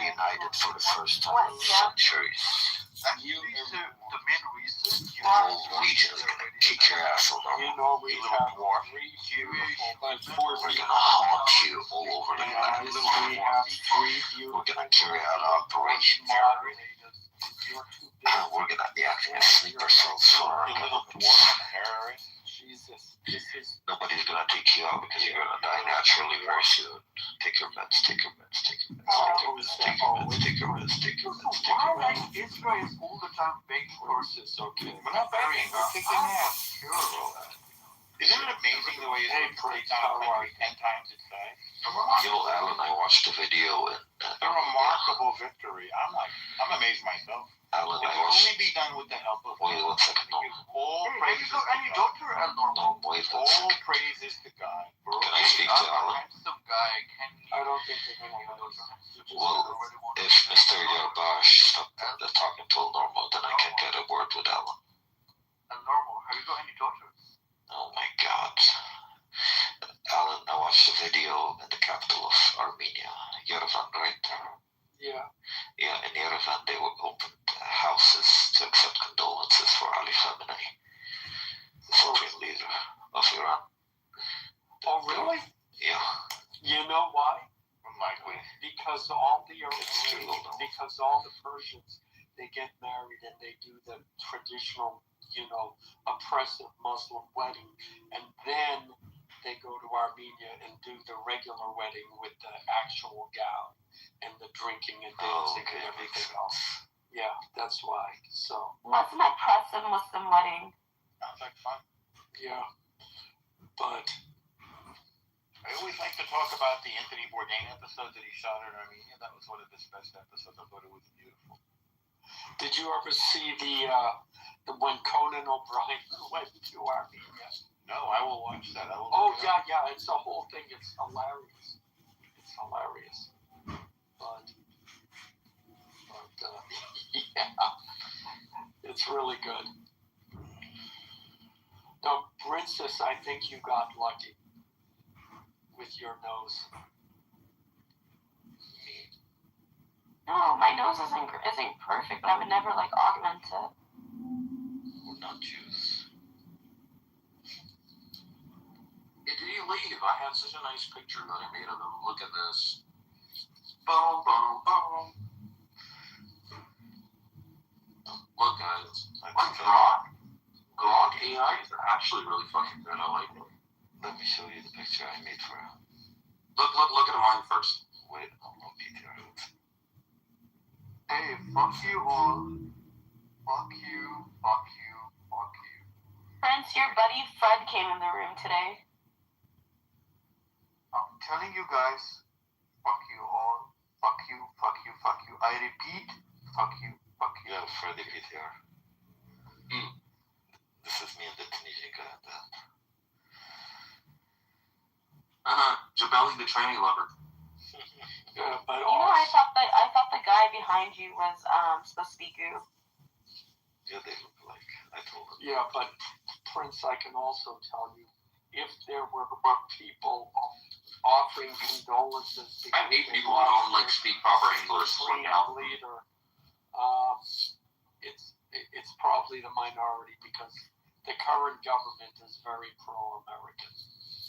united for the first time in centuries. Actually, the main reason The whole region is gonna kick your ass on You normal. know, we have three We're gonna haunt you all over the land. we have three beautiful. We're gonna carry out operations. We're gonna be acting as sleeper cells for our government. Jesus. Nobody's gonna take you out because you're gonna die naturally very soon. Take your meds, take your meds, take your meds, take your meds, take your meds, take your meds, take your Why meds. Israel is all the time begging for It's okay. We're not begging, we're kicking ass. Isn't it amazing the way it's breaks down a country 10 times its size? Yo, Alan, I watched a video and A remarkable victory. I'm amazed myself. Alan, It I can watched. only be done with the help of Wait 1 second, no. all Hey, have praises you got any to God. daughter, No, wait 1 All second. praises to God. Can I speak to Alan? Handsome guy, can I don't think they're going to lose. Well, if Mr. Yarbash stopped talking to normal, then I can get a word with Alan. normal. Have you got any daughters? Oh my God. Alan, I watched a video in the capital of Armenia, Yerevan, right? Yeah. Yeah, in Yerevan, they would open houses to accept condolences for Ali Khamenei, the supreme leader of Iran. Oh, really? Yeah. You know why? Likely. Because all the It's true, though. because all the Persians, they get married and they do the traditional, oppressive Muslim wedding, and then they go to Armenia and do the regular wedding with the actual gown and the drinking and dancing and everything else. Yeah, that's why. So, What's an oppressive Muslim wedding? Sounds like fun. yeah. But I always like to talk about the Anthony Bourdain episode that he shot in Armenia. That was one of his best episodes. I thought it was beautiful. did you ever see the when Conan O'Brien went to Armenia? No, I will watch that. I will Oh look it up. yeah, it's the whole thing. It's hilarious. But yeah, it's really good. Now, Princess, I think you got lucky with your nose. No, my nose isn't perfect, but I would never augment it. We're not Jews. Did he leave? I had such a nice picture that I made of him. Look at this. Boom, boom, boom. Look, guys. Like Grok AIs are actually really fucking good. I like them. Let me show you the picture I made for him. Look at mine first. Wait, I'm not PTR. Hey, fuck you all. Fuck you, fuck you, fuck you. Prince, your buddy Fred came in the room today. I'm telling you guys, fuck you all. Fuck you, fuck you, fuck you. I repeat, fuck you, fuck you. Yeah, Freddy PTR. This is me and the Tunisian guy at that. Jabeli the tranny lover. Yeah, but I thought the guy behind you was supposed to be Goo. Yeah, they look like. I told him. yeah, but Prince, I can also tell you, if there were people offering condolences, I hate people who don't speak proper English right now. leader, it's probably the minority because the current government is very pro-American,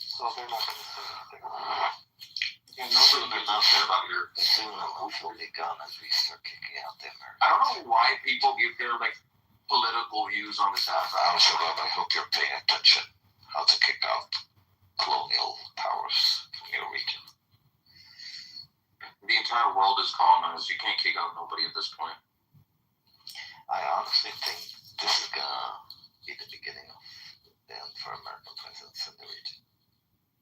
so they're not going to say anything. Yeah, nobody gives a shit about your. Soon I'll hopefully gone as we start kicking out the Americans. I don't know why people give their political views on this app. Al-Shabaab, I hope you're paying attention. How to kick out colonial powers from your region. The entire world is colonized. You can't kick out nobody at this point. I honestly think this is gonna be the beginning of the end for American presence in the region.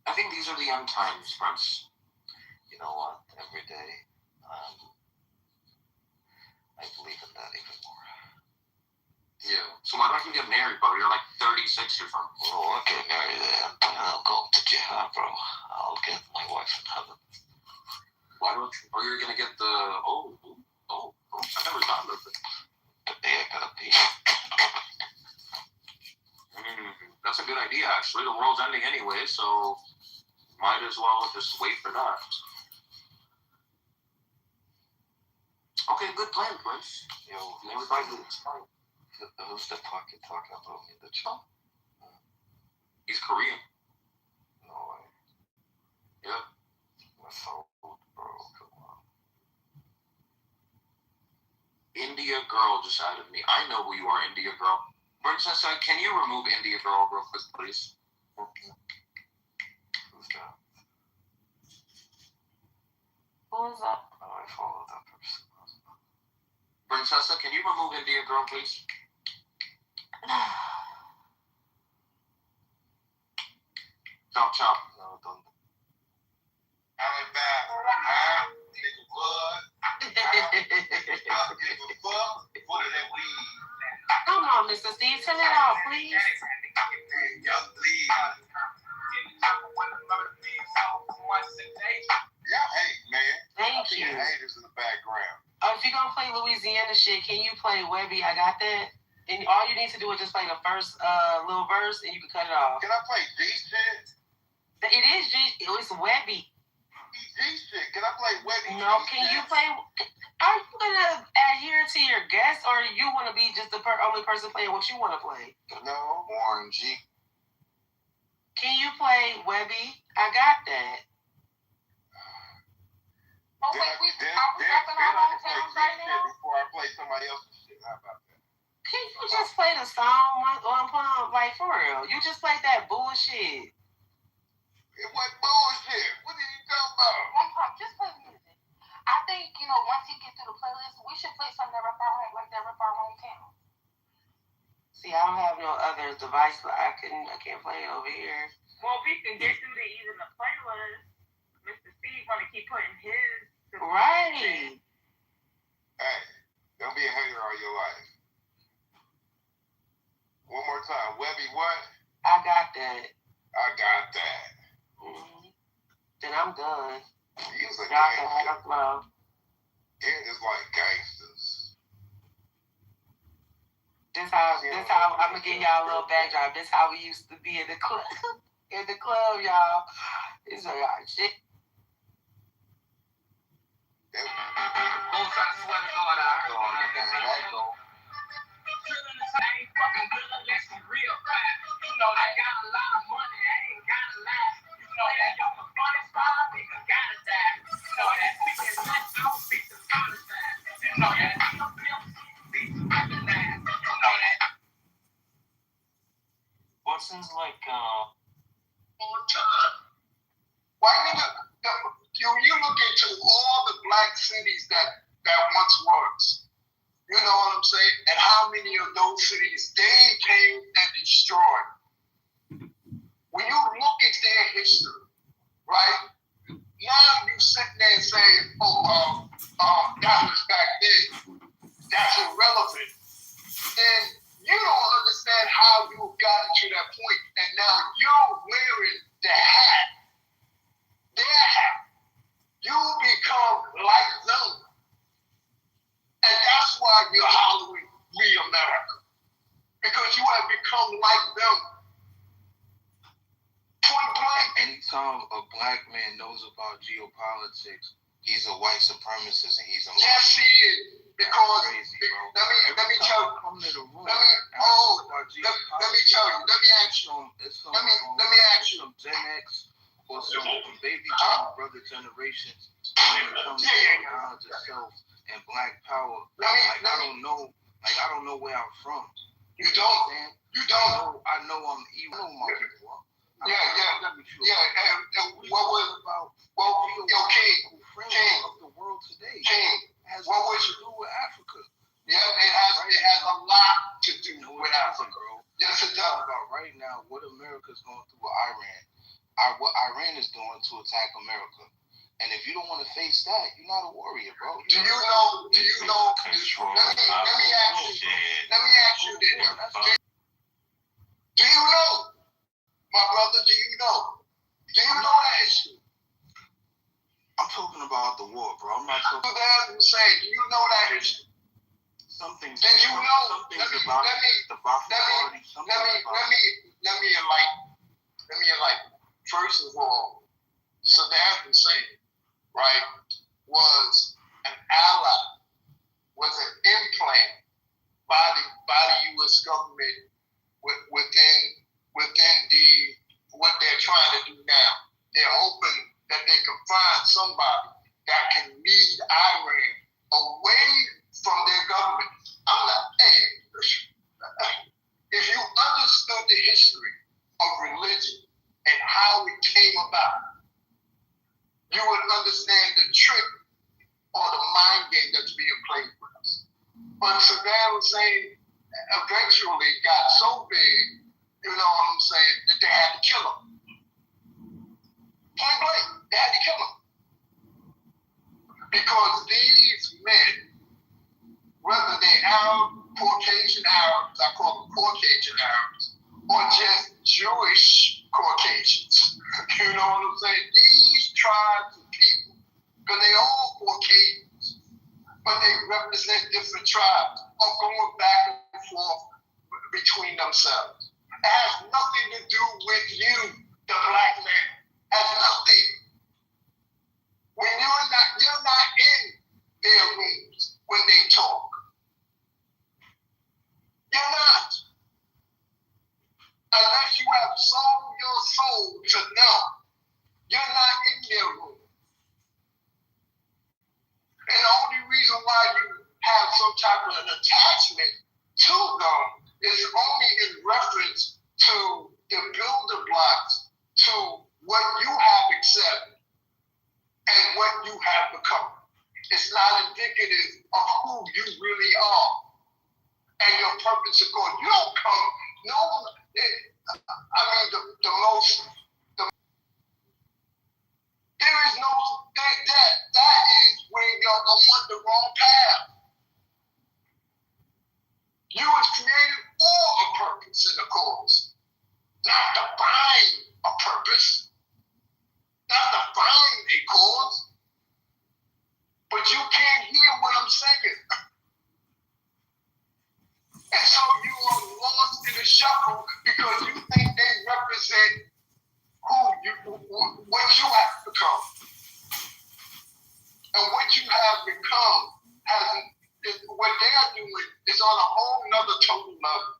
I think these are the end times, Prince. You know what? Every day, I believe in that even more. Yeah. So why don't you get married, bro? You're 36 or something. Well, I'll get married and I'll go to jihad, bro. I'll get my wife in heaven. Why don't you? Or you're gonna get the I never thought of it. The day I gotta pee. That's a good idea, actually. The world's ending anyway, so might as well just wait for that. Okay, good plan, Prince. Yo, Everybody gets fine. who's the fucking talking about me? The chump? He's Korean. No way. Yeah. That's so old, bro. Come on. India Girl just added me. I know who you are, India Girl. Princess, can you remove India Girl real quick, please? Who's that? Who is that? Oh, I followed that person. Princessa, can you remove India Girl, please? Chop, chop. No, don't. I'm back. Nigga, blood. Give a fuck. What are that weed? Come on, Mr. Steve, turn it off, please. Young bleed. Y'all hate, man. Thank See you. haters in the background. Oh, if you're gonna play Louisiana shit, can you play Webby? I got that. And all you need to do is just play the first little verse, and you can cut it off. Can I play G shit? It is it's Webby. G shit. Can I play Webby? No, can you play? Are you gonna adhere to your guest, or you want to be just the only person playing what you want to play? No, Warren G. Can you play Webby? I got that. Oh, wait, are we rapping our hometowns right now? Before I play somebody else's shit. How about that? Can you just play the song on pump? Like, for real. You just played that bullshit. It wasn't bullshit. What are you talking about? One pump, just play music. I think, once he gets through the playlist, we should play something that rep our hometown. See, I don't have no other device, but I can't play it over here. Well, we can get through to even the playlist. Mr. Steve want to keep putting his. Right. Hey, don't be a hater all your life. One more time. Webby what? I got that. I got that. Mm-hmm. Then I'm done. Use a Y'all can have gangster. a flow. Yeah, just like gangsters. This how I'm gonna give y'all a little backdrop. This how we used to be in the club. In the club, y'all. This is y'all shit. Both sides swear to God, I heard all that. Drilling the I ain't fucking good unless you real fast. You know I got a lot of money, I ain't got a lot. You know that you're the funny spot, nigga gotta die. You know that we can let out beat the college ass. You know that we don't beat the recognize. You know that. What seems like All time. Why nigga? You look into all the black cities that once was. You know what I'm saying? And how many of those cities they came and destroyed. When you look at their history, right? Now you sitting there saying, that was back then. That's irrelevant. Then you don't understand how you got to that point, and now you're wearing the hat, their hat. You become like them. And that's why you're hollering, "We America." Because you have become like them. Point blank. Anytime a black man knows about geopolitics, he's a white supremacist and he's a Yes, he is. Because crazy, bro. let me tell you. Come to the room. Let me tell you. Let me ask you. Let me ask you. Some Gen X or some baby brother generations when it comes to knowledge of self and black power. I don't know where I'm from. You don't. You don't. I know I'm evil. I know my people. Yeah. And what was about? King of the world today. King. Has What what was to do with Africa? Yeah, it has a lot to do with Africa, bro. Yes, it does. About right now, what America's going through with Iran. What Iran is doing to attack America. And if you don't want to face that, you're not a warrior, bro. Do you know? Control. Let me ask you this. Do you know, my brother? Do you know? Do you know that history? I'm talking about the war, bro. I'm not talking about and say, do you know that history? Some things. Then you know. Some things about the Ba'ath Party. Let me enlighten. First of all, Saddam Hussein, right, was an ally was an implant by the U.S. government within what they're trying to do now. They're hoping that they can find somebody that can lead Iran away from their government. I'm like, hey, if you understood the history of religion and how it came about, you would understand the trick or the mind game that's being played with us. But Saddam Hussein eventually got so big, you know what I'm saying, that they had to kill him. Point blank, they had to kill him. Because these men, whether they're Arab, Caucasian Arabs, I call them Caucasian Arabs, or just Jewish Caucasians, you know what I'm saying? These tribes of people, because they all Caucasians, but they represent different tribes, are going back and forth between themselves. It has nothing to do with you, the black man. It has nothing. When you're not in their rooms when they talk. You're not. Unless you have sold your soul to know, you're not in their room. And the only reason why you have some type of an attachment to them is only in reference to the builder blocks to what you have accepted and what you have become. It's not indicative of who you really are and your purpose of God. You don't come, no, there is no, that is when you're on the wrong path. You was created for a purpose and a cause, not to find a purpose, not to find a cause. But you can't hear what I'm saying. And so you are lost in the shuffle because you think they represent what you have become. And what you have become what they're doing is on a whole nother total level.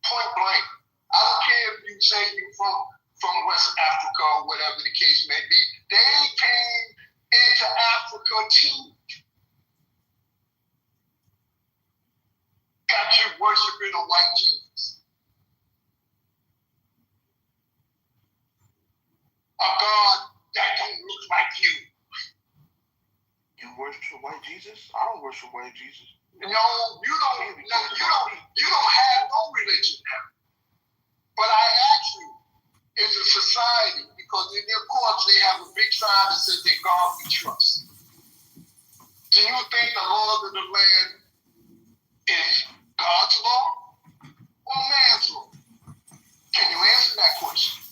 Point blank. I don't care if you say you're from West Africa or whatever the case may be. They came into Africa too. Got you worshiping a white Jesus. A God that don't look like you. You worship white Jesus? I don't worship white Jesus. No, you don't have no religion now. But I ask you, is a society, because in their courts they have a big sign that says in God we trust. Do you think the laws of the land is God's law or man's law? Can you answer that question?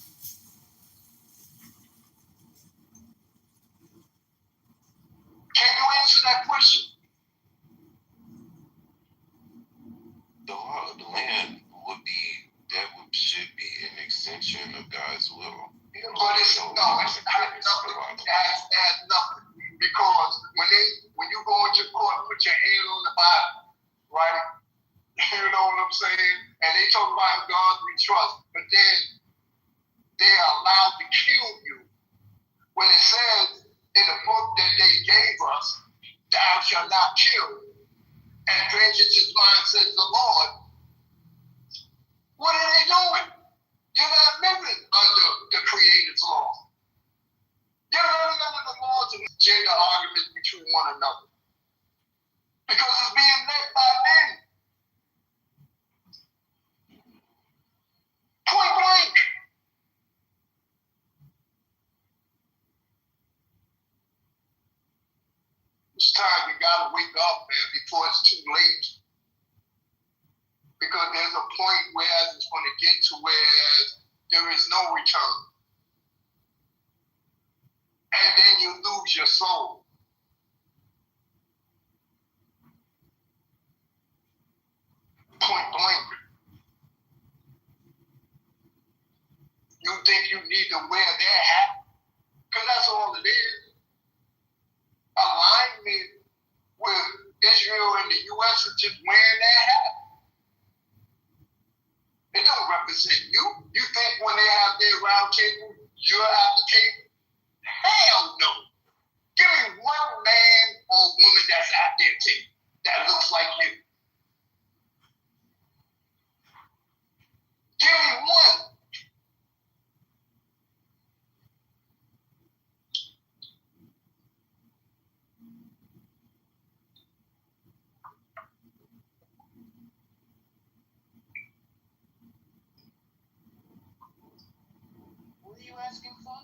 Can you answer that question? The law of the land should be an extension of God's will. But it has nothing. Because when you go into court, put your hand on the Bible, right? You know what I'm saying? And they talk about God we trust, but then they are allowed to kill you. When it says in the book that they gave us, thou shalt not kill, and vengeance is mine, says the Lord. What are they doing? You're not living under the Creator's law. You're living under the laws of gender arguments between one another. Because it's being led by men. Point blank. It's time you gotta wake up, man, before it's too late. Because there's a point where it's going to get to where there is no return. And then you lose your soul. Point blank. You think you need to wear their hat? Because that's all it is. Alignment with person just wearing their hat. It don't represent you. You think when they have their round table, you're at the table? Hell no. Give me one man or woman that's at their table that looks like you. Give me one. What are you asking for?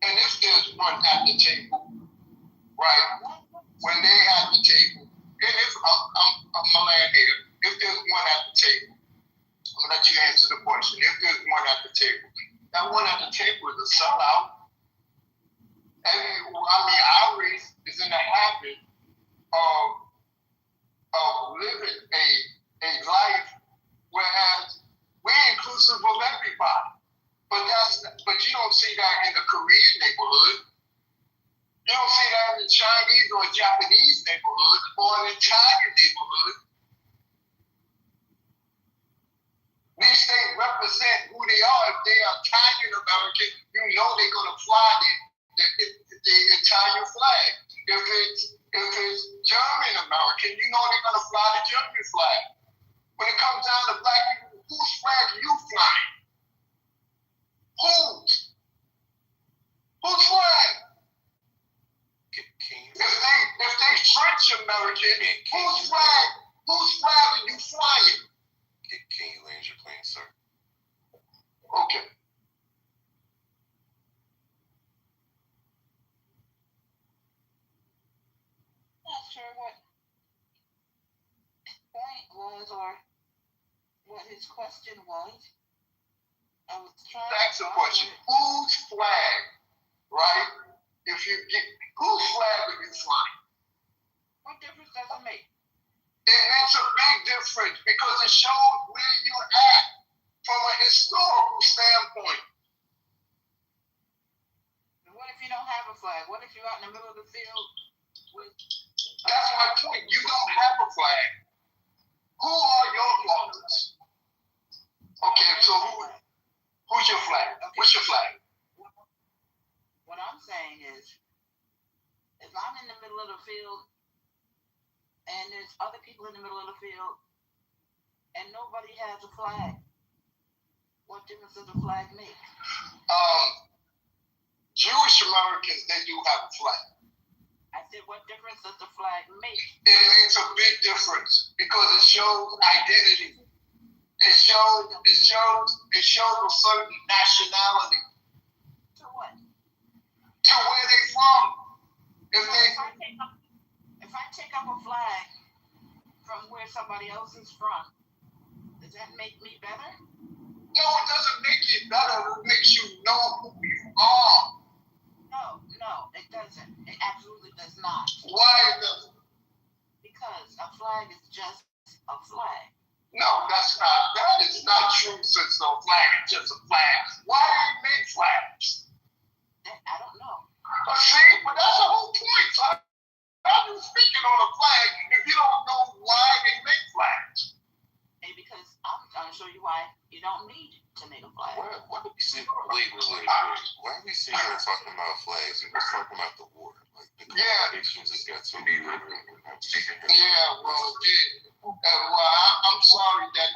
And if there's one at the table, right? When they at the table, I'm a man here. If there's one at the table, I'm gonna let you answer the question. If there's one at the table, that one at the table is a sellout. And our race is in the habit of living a life whereas we're inclusive of everybody. But you don't see that in the Korean neighborhood. You don't see that in the Chinese or Japanese neighborhood or an Italian neighborhood. These states represent who they are. If they are Italian American, you know they're gonna fly the Italian flag. If it's German American, you know they're gonna fly the German flag. When it comes down to black people, whose flag are you flying? Whose flag? If they French American, whose flag are you flying? Can you land your plane, sir? Okay. Not sure what point was or what his question was. I was trying That's to the question. Whose flag, right? Whose flag are you flying? What difference does it make? It makes a big difference because it shows where you're at from a historical standpoint. And what if you don't have a flag? What if you're out in the middle of the field with... That's my point. You don't have a flag. Who are your flags? Okay, so who's your flag? What's your flag? What I'm saying is, if I'm in the middle of the field and there's other people in the middle of the field and nobody has a flag, what difference does the flag make? Jewish Americans, they do have a flag. I said, what difference does the flag make? It makes a big difference because it shows identity. It shows a certain nationality. To what? To where they from. If I take up a flag from where somebody else is from, does that make me better? No, it doesn't make you better. It makes you know who you are. No, it doesn't. It absolutely does not. Why it doesn't? Because a flag is just a flag. No, that is not true, since a flag is just a flag. Why do you make flags? I don't know. See, but that's the whole point. So how are you speaking on a flag if you don't know why they make flags? Hey, because I'm trying to show you why you don't need to make a flag. Why are we sitting Why are we sitting here talking about flags? We're talking about the war. Like the contradictions has got to be there. I'm sorry that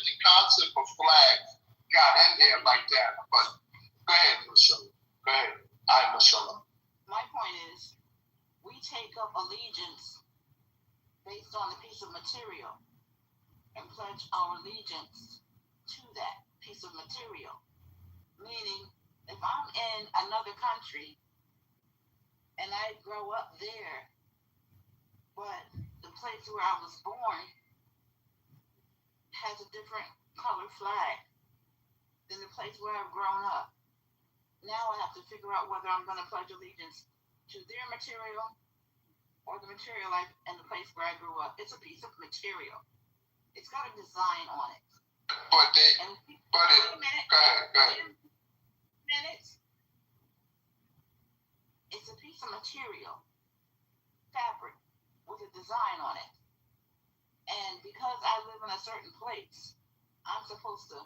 the concept of flags got in there like that. But go ahead, Marcella. Go ahead. I'm Marcella. My point is, we take up allegiance based on a piece of material and pledge our allegiance to that piece of material. Meaning, if I'm in another country and I grow up there, but the place where I was born has a different color flag than the place where I've grown up. Now I have to figure out whether I'm going to pledge allegiance to their material or the material in the place where I grew up. It's a piece of material. It's got a design on it. Go ahead. Minutes. It's a piece of material, fabric, with a design on it. And because I live in a certain place, I'm supposed to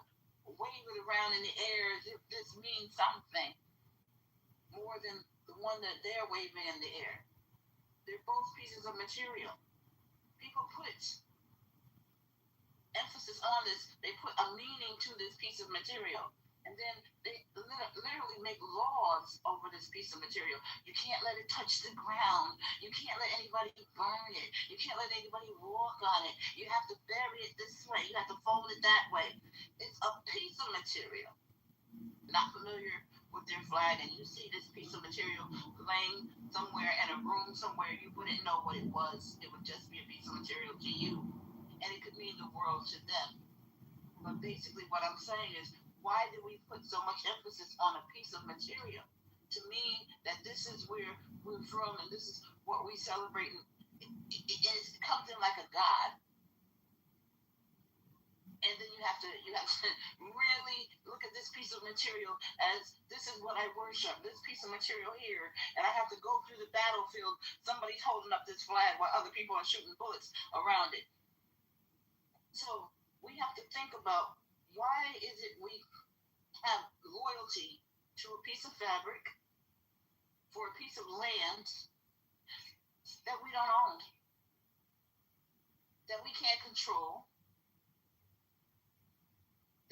wave it around in the air as if this means something more than the one that they're waving in the air. They're both pieces of material. People put emphasis on this. They put a meaning to this piece of material. And then they literally make laws over this piece of material. You can't let it touch the ground. You can't let anybody burn it. You can't let anybody walk on it. You have to bury it this way. You have to fold it that way. It's a piece of material. Not familiar with their flag, and you see this piece of material laying somewhere in a room somewhere, you wouldn't know what it was. It would just be a piece of material to you. And it could mean the world to them. But basically what I'm saying is, why do we put so much emphasis on a piece of material? To mean that this is where we're from and this is what we celebrate. It comes in like a god. And then you have to really look at this piece of material as this is what I worship, this piece of material here. And I have to go through the battlefield. Somebody's holding up this flag while other people are shooting bullets around it. So we have to think about, why is it we have loyalty to a piece of fabric for a piece of land that we don't own, that we can't control,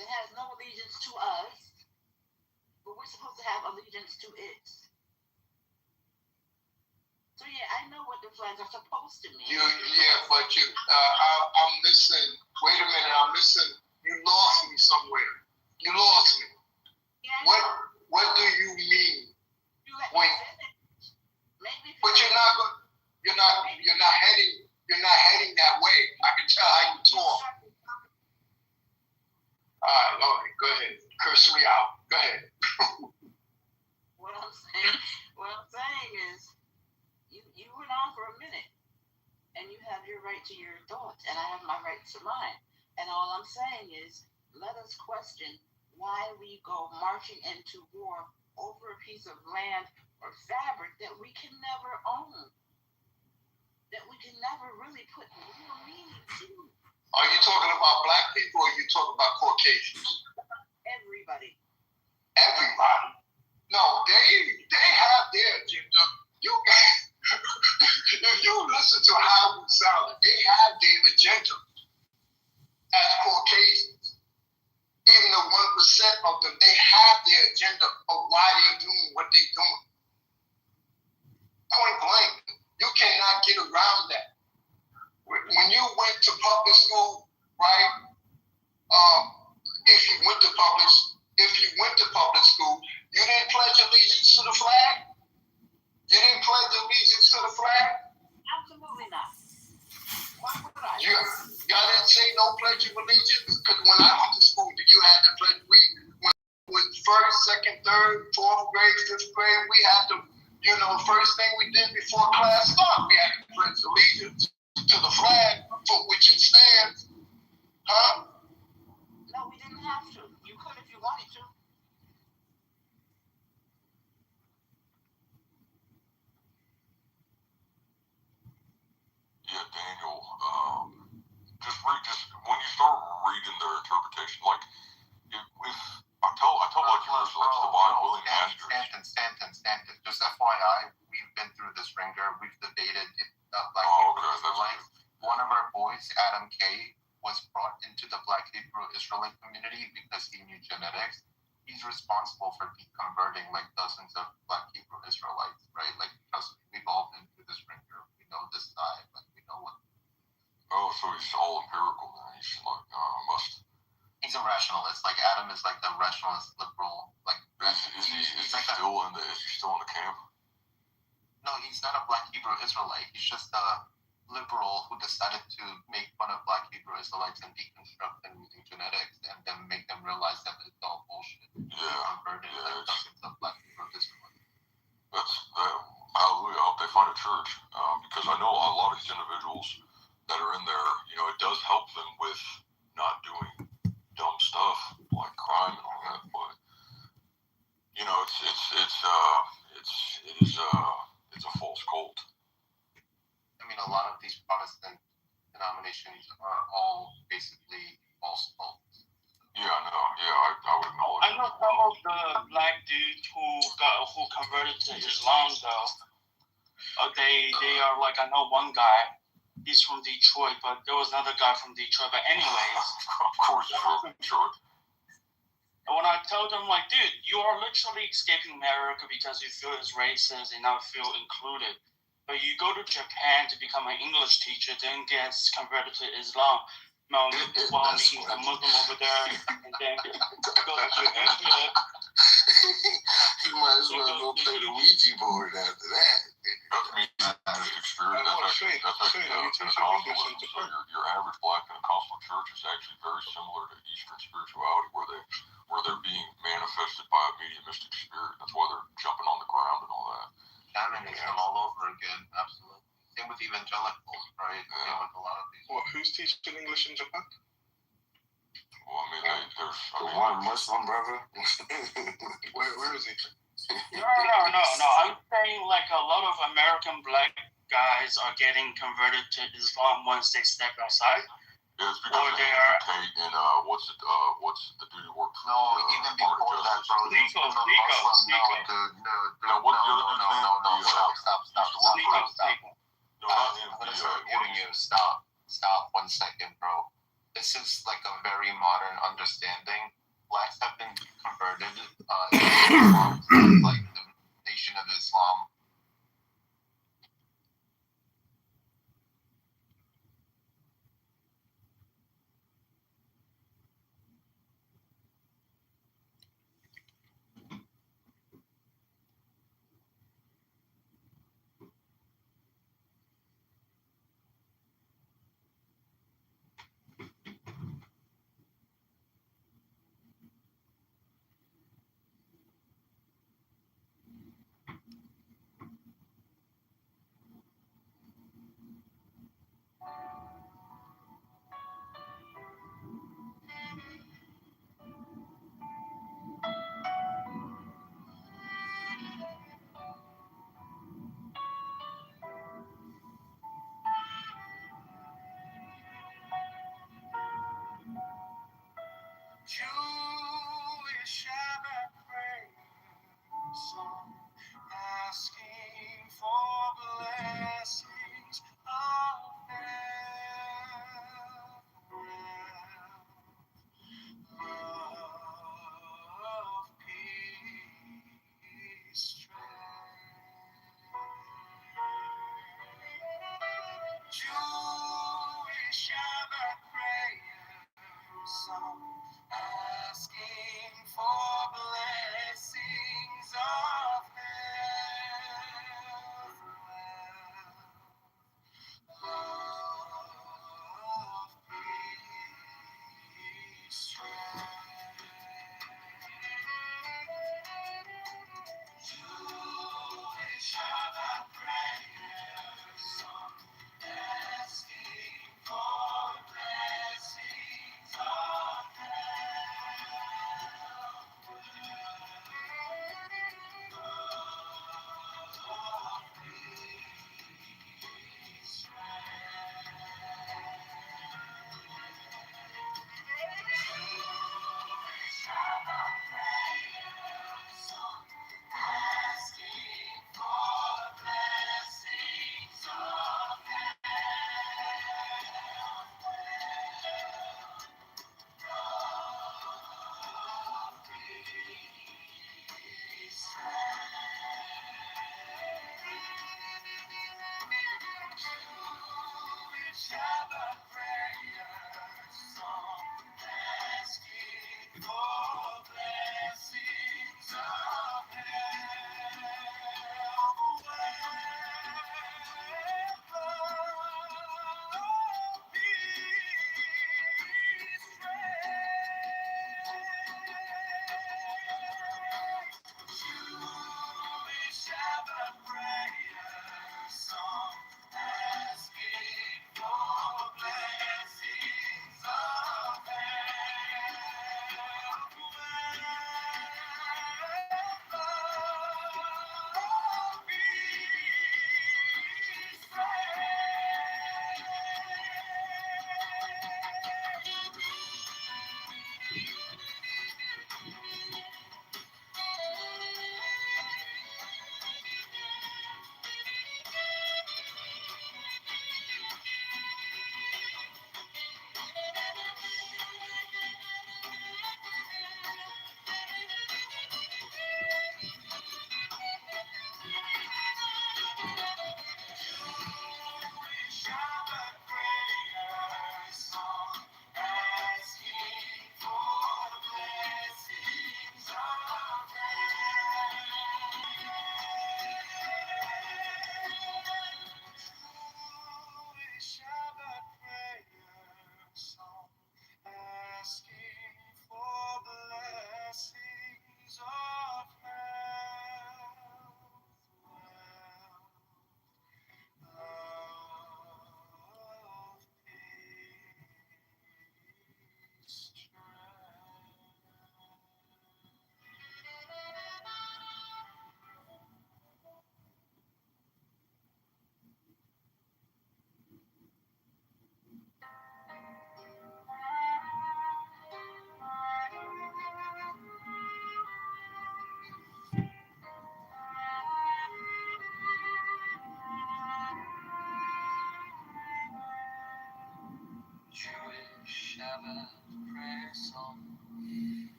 that has no allegiance to us, but we're supposed to have allegiance to it. So yeah, I know what the flags are supposed to mean. But I'm missing. Wait a minute, I'm missing. You lost me somewhere. You lost me. Yeah, What do you mean? You let me finish. Maybe. But you're not heading that way. I can tell how you talk. All right, go ahead. Curse me out. Go ahead. What I'm saying is, you went on for a minute, and you have your right to your thoughts, and I have my right to mine. And all I'm saying is, let us question why we go marching into war over a piece of land or fabric that we can never own, that we can never really put real meaning to. Are you talking about black people, or are you talking about Caucasians? Everybody. Everybody? No, they have their agenda. If you listen to how we sound, they have their agenda as Caucasians. Even the 1% of them, they have their agenda of why they're doing what they're doing. Point blank, you cannot get around that. When you went to public school, right? If you went to public school, you didn't pledge allegiance to the flag. You didn't pledge allegiance to the flag. Absolutely not. Why would I? Y'all didn't say no pledge of allegiance, because when I went to school, you had to pledge. When it was first, second, third, fourth grade, fifth grade, we had to. First thing we did before class started, we had to pledge allegiance to the flag for which it stands. Huh? No, we didn't have to. You could if you wanted to. Yeah, Daniel, just when you start reading their interpretation, like, if I tell like you were like the Bible and Masters. Stanton. Just FYI, we've been through this ringer. We've debated Black Hebrew Israelites. One of our boys, Adam K., was brought into the Black Hebrew Israelite community because he knew genetics. He's responsible for deconverting like dozens of Black Hebrew Israelites, right? Like, trust me, we've all been through this ringer. We know this side, like we know what. Oh, so he's all empirical then. He's like, must. He's a rationalist. Like, Adam is like the rationalist liberal. Like, is he still in the camp? No, he's not a Black Hebrew Israelite. He's just a liberal who decided to make fun of Black Hebrew Israelites and deconstruct them using genetics, and then make them realize that it's all bullshit. Converted like dozens of Black Hebrew Israelites. Hallelujah. I hope they find a church, because I know a lot of these individuals that are in there. It does help them with not doing dumb stuff like crime and all that, but it's a false cult. I mean, a lot of these Protestant denominations are all basically false cults. Yeah, I know. Yeah, I would acknowledge. I know some of the black dudes who converted to Islam though. They are like, I know one guy. He's from Detroit, but there was another guy from Detroit. But anyways, Of course, sure. and when I told them, like, dude, you are literally escaping America because you feel it's racist and not feel included. But you go to Japan to become an English teacher, then gets converted to Islam. Now, while being a Muslim over there, and then go to India. You might as well go play the Ouija board after that. That's experience. That's actually Pentecostalism. So your average black Pentecostal church is actually very similar to Eastern spirituality, where they're being manifested by a mediumistic spirit. That's why they're jumping on the ground and all that. Shamanism all over again, absolutely. Same with evangelicals, right? Yeah. Same with a lot of these. What? Who's teaching English in Japan? Well, I mean, there's One Muslim brother. Where is he? No. I'm saying like a lot of American black guys are getting converted to Islam once they step outside. Yeah, it's because they are in what's the dude who worked for Even before that, bro. Nico. No, stop. Stop 1 second, bro. This is like a very modern understanding. Blacks have been converted like the Nation of Islam.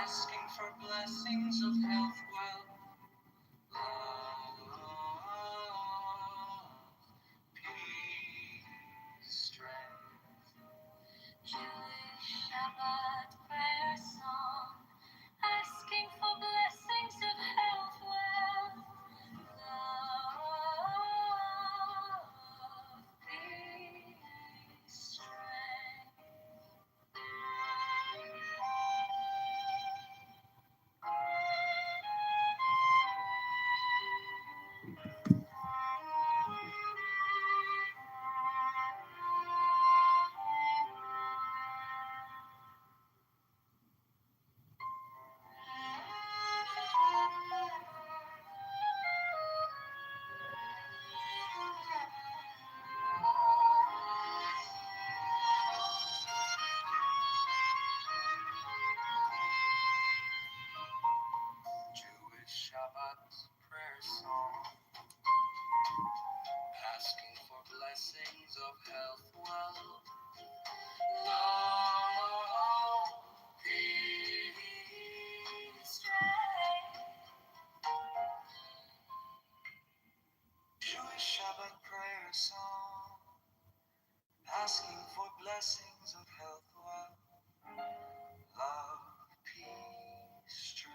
asking for blessings of health, wealth, love, peace, strength. Jewish Shabbat prayer song, asking for blessings of health, wealth, love, peace, strength. Jewish Shabbat prayer song, asking for blessings of health, wealth, love, peace, strength. Jewish Shabbat prayer song, asking for blessings of health, wealth, love, peace, strength.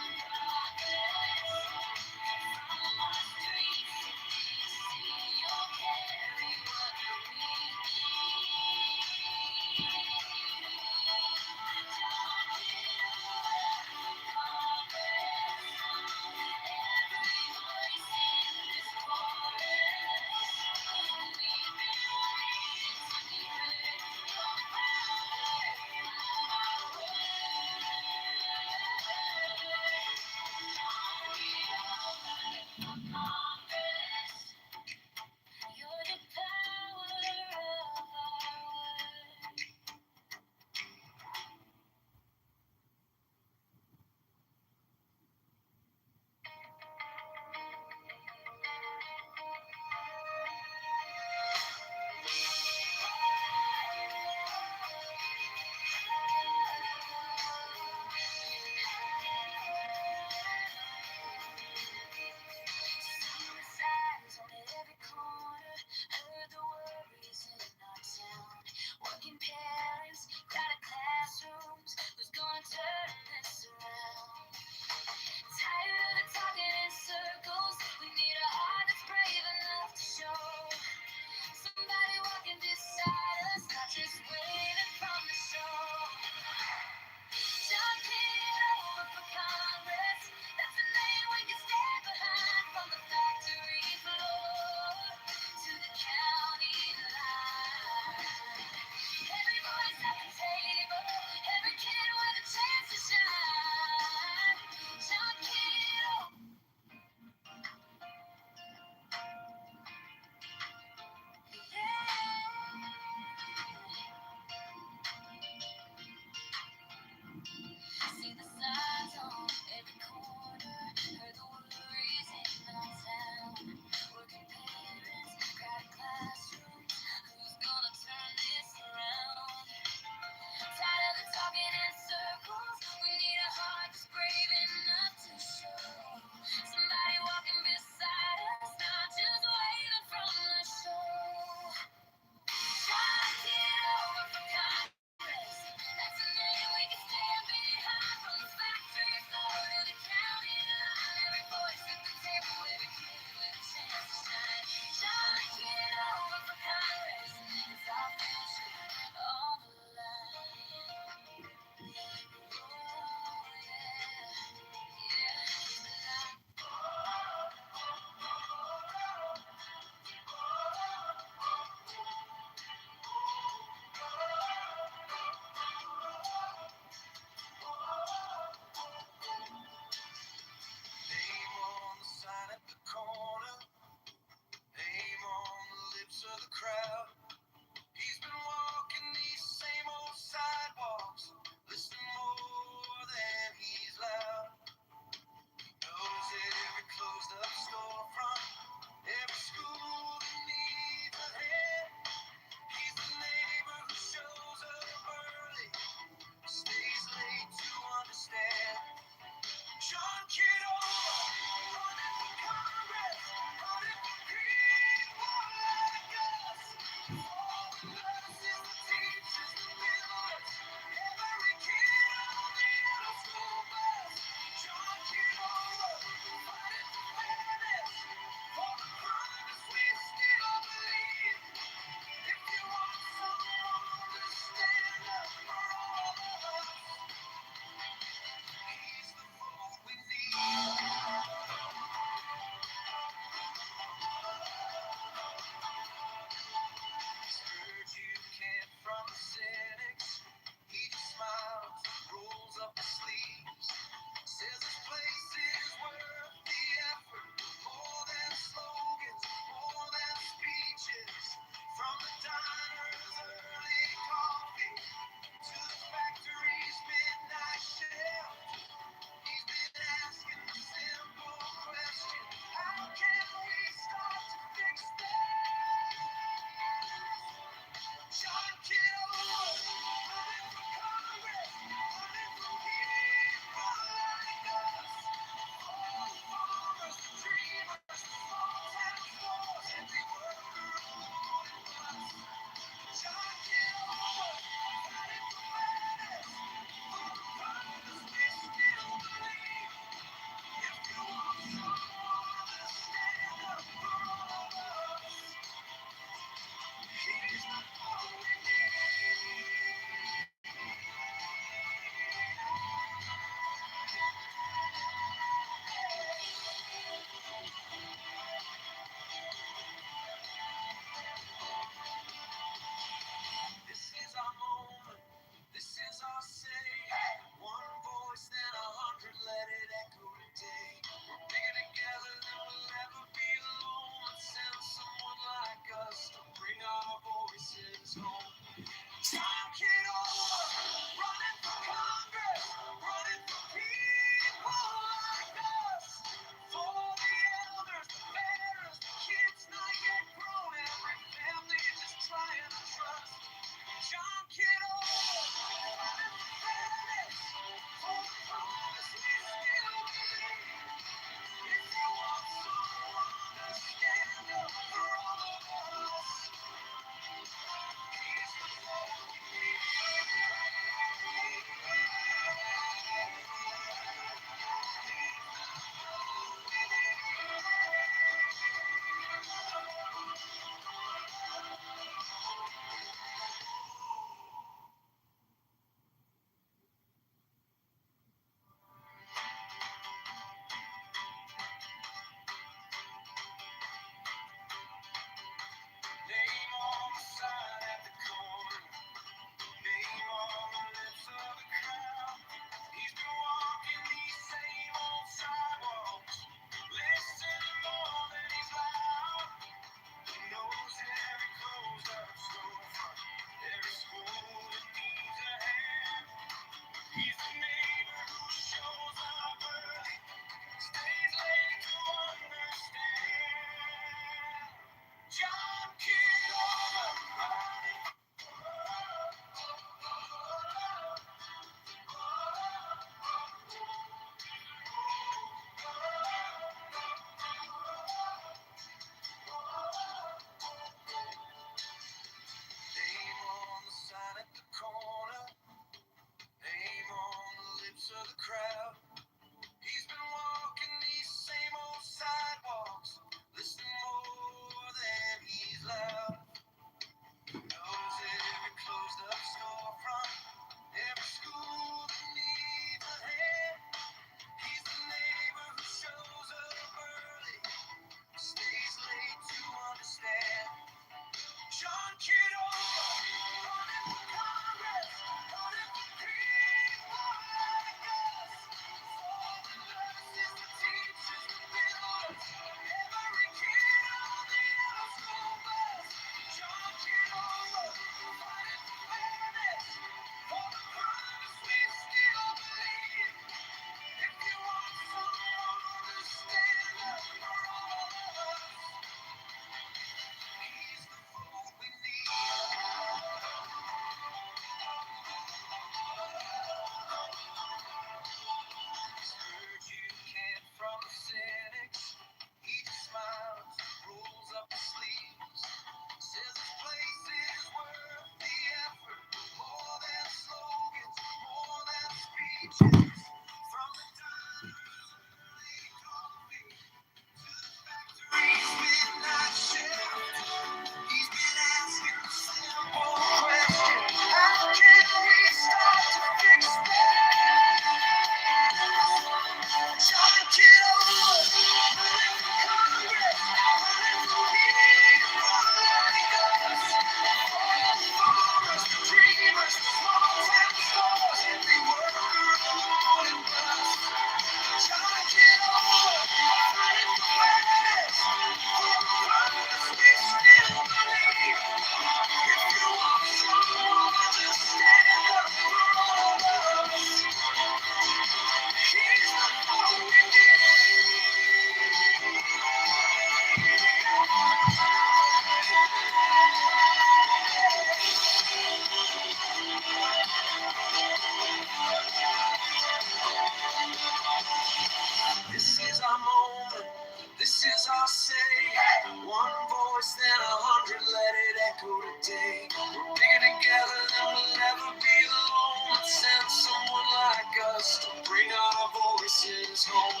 voice than 100, let it echo today. We're bigger together than we'll ever be alone. Send someone like us to bring our voices home.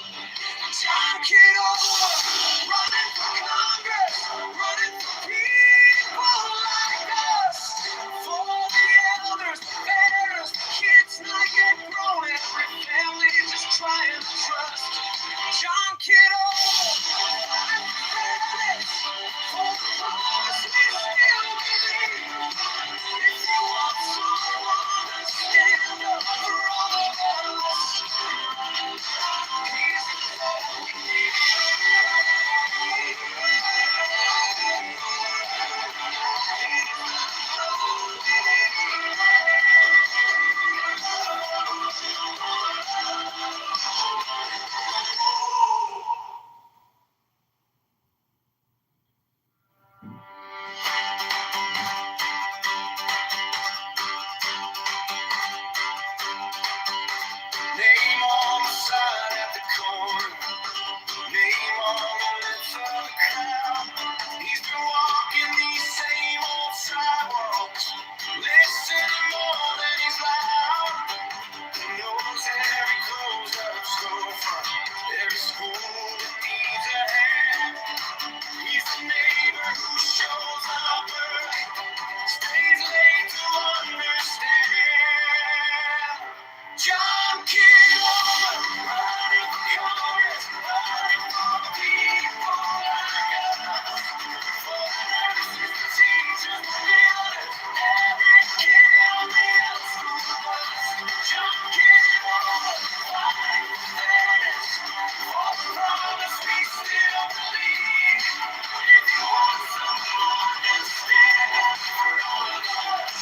John Kitover, running for Congress, running for people like us. For the elders, parents, kids not yet grown, every family just trying to trust. John Kitover, running for Senate, for the promise we still believe. If you want someone to stand up for all of us, he's the one we need. Name on the sign at the corner, name on the lips of the crowd. He's been walking these same old sidewalks, listening more than he's loud. He knows every closed up storefront, every school that needs a hand. He's the neighbor who shows up early, stays late to understand. John Kitover, running for Congress, running for people like us. For the nurses, the teachers, the builders, every kid on the school bus. John Kitover, fighting for fairness, for the promise we still believe. If you want someone to stand up for all of us,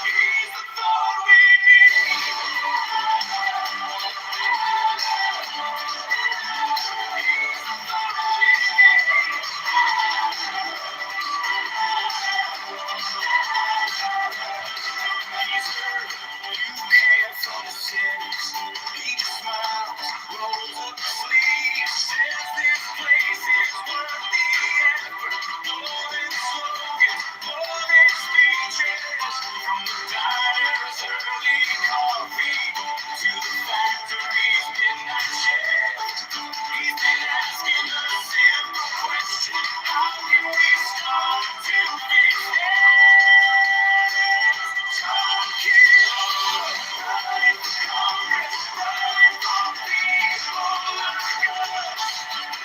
he's the thought we need. He's heard you care from the sinners. He just smiles, rolls up his sleeves, says this place is worth the effort. More than slogans, more than speeches. From the diner's early coffee to the factory's midnight shift. He's been asking a simple question: how can we start to fix this? John Kitover, running for Congress, running for people like us.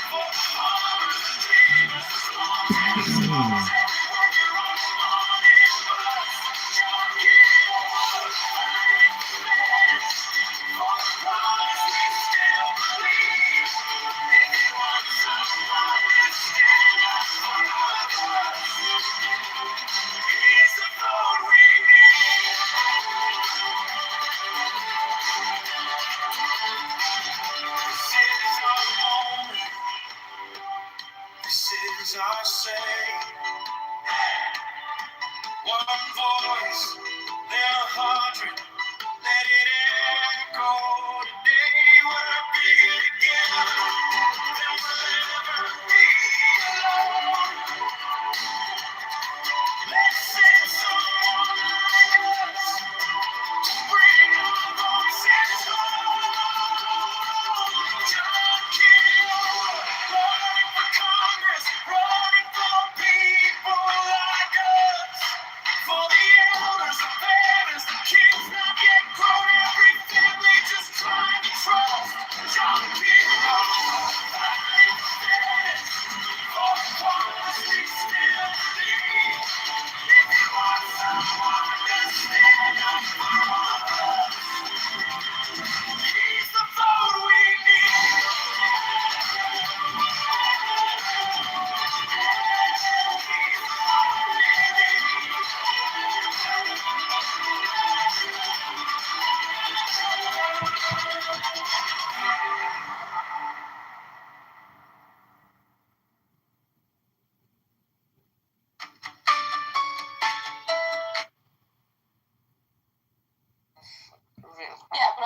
For the farmers, the dreamers, the small towns, every worker on the morning bus. John Kitover, fighting for fairness, for the promise we still believe. If you want someone to stand up for all of us, he's the vote we need. This is our moment. This is our say. One voice, then 100. Let it echo today. We're bigger together than we'll ever be alone. Let's send someone like us to bring our voices home. John Kitover, running for Congress, running for people like us. For the elders, the parents, the kids not yet grown, every family just trying to trust. John Kitover,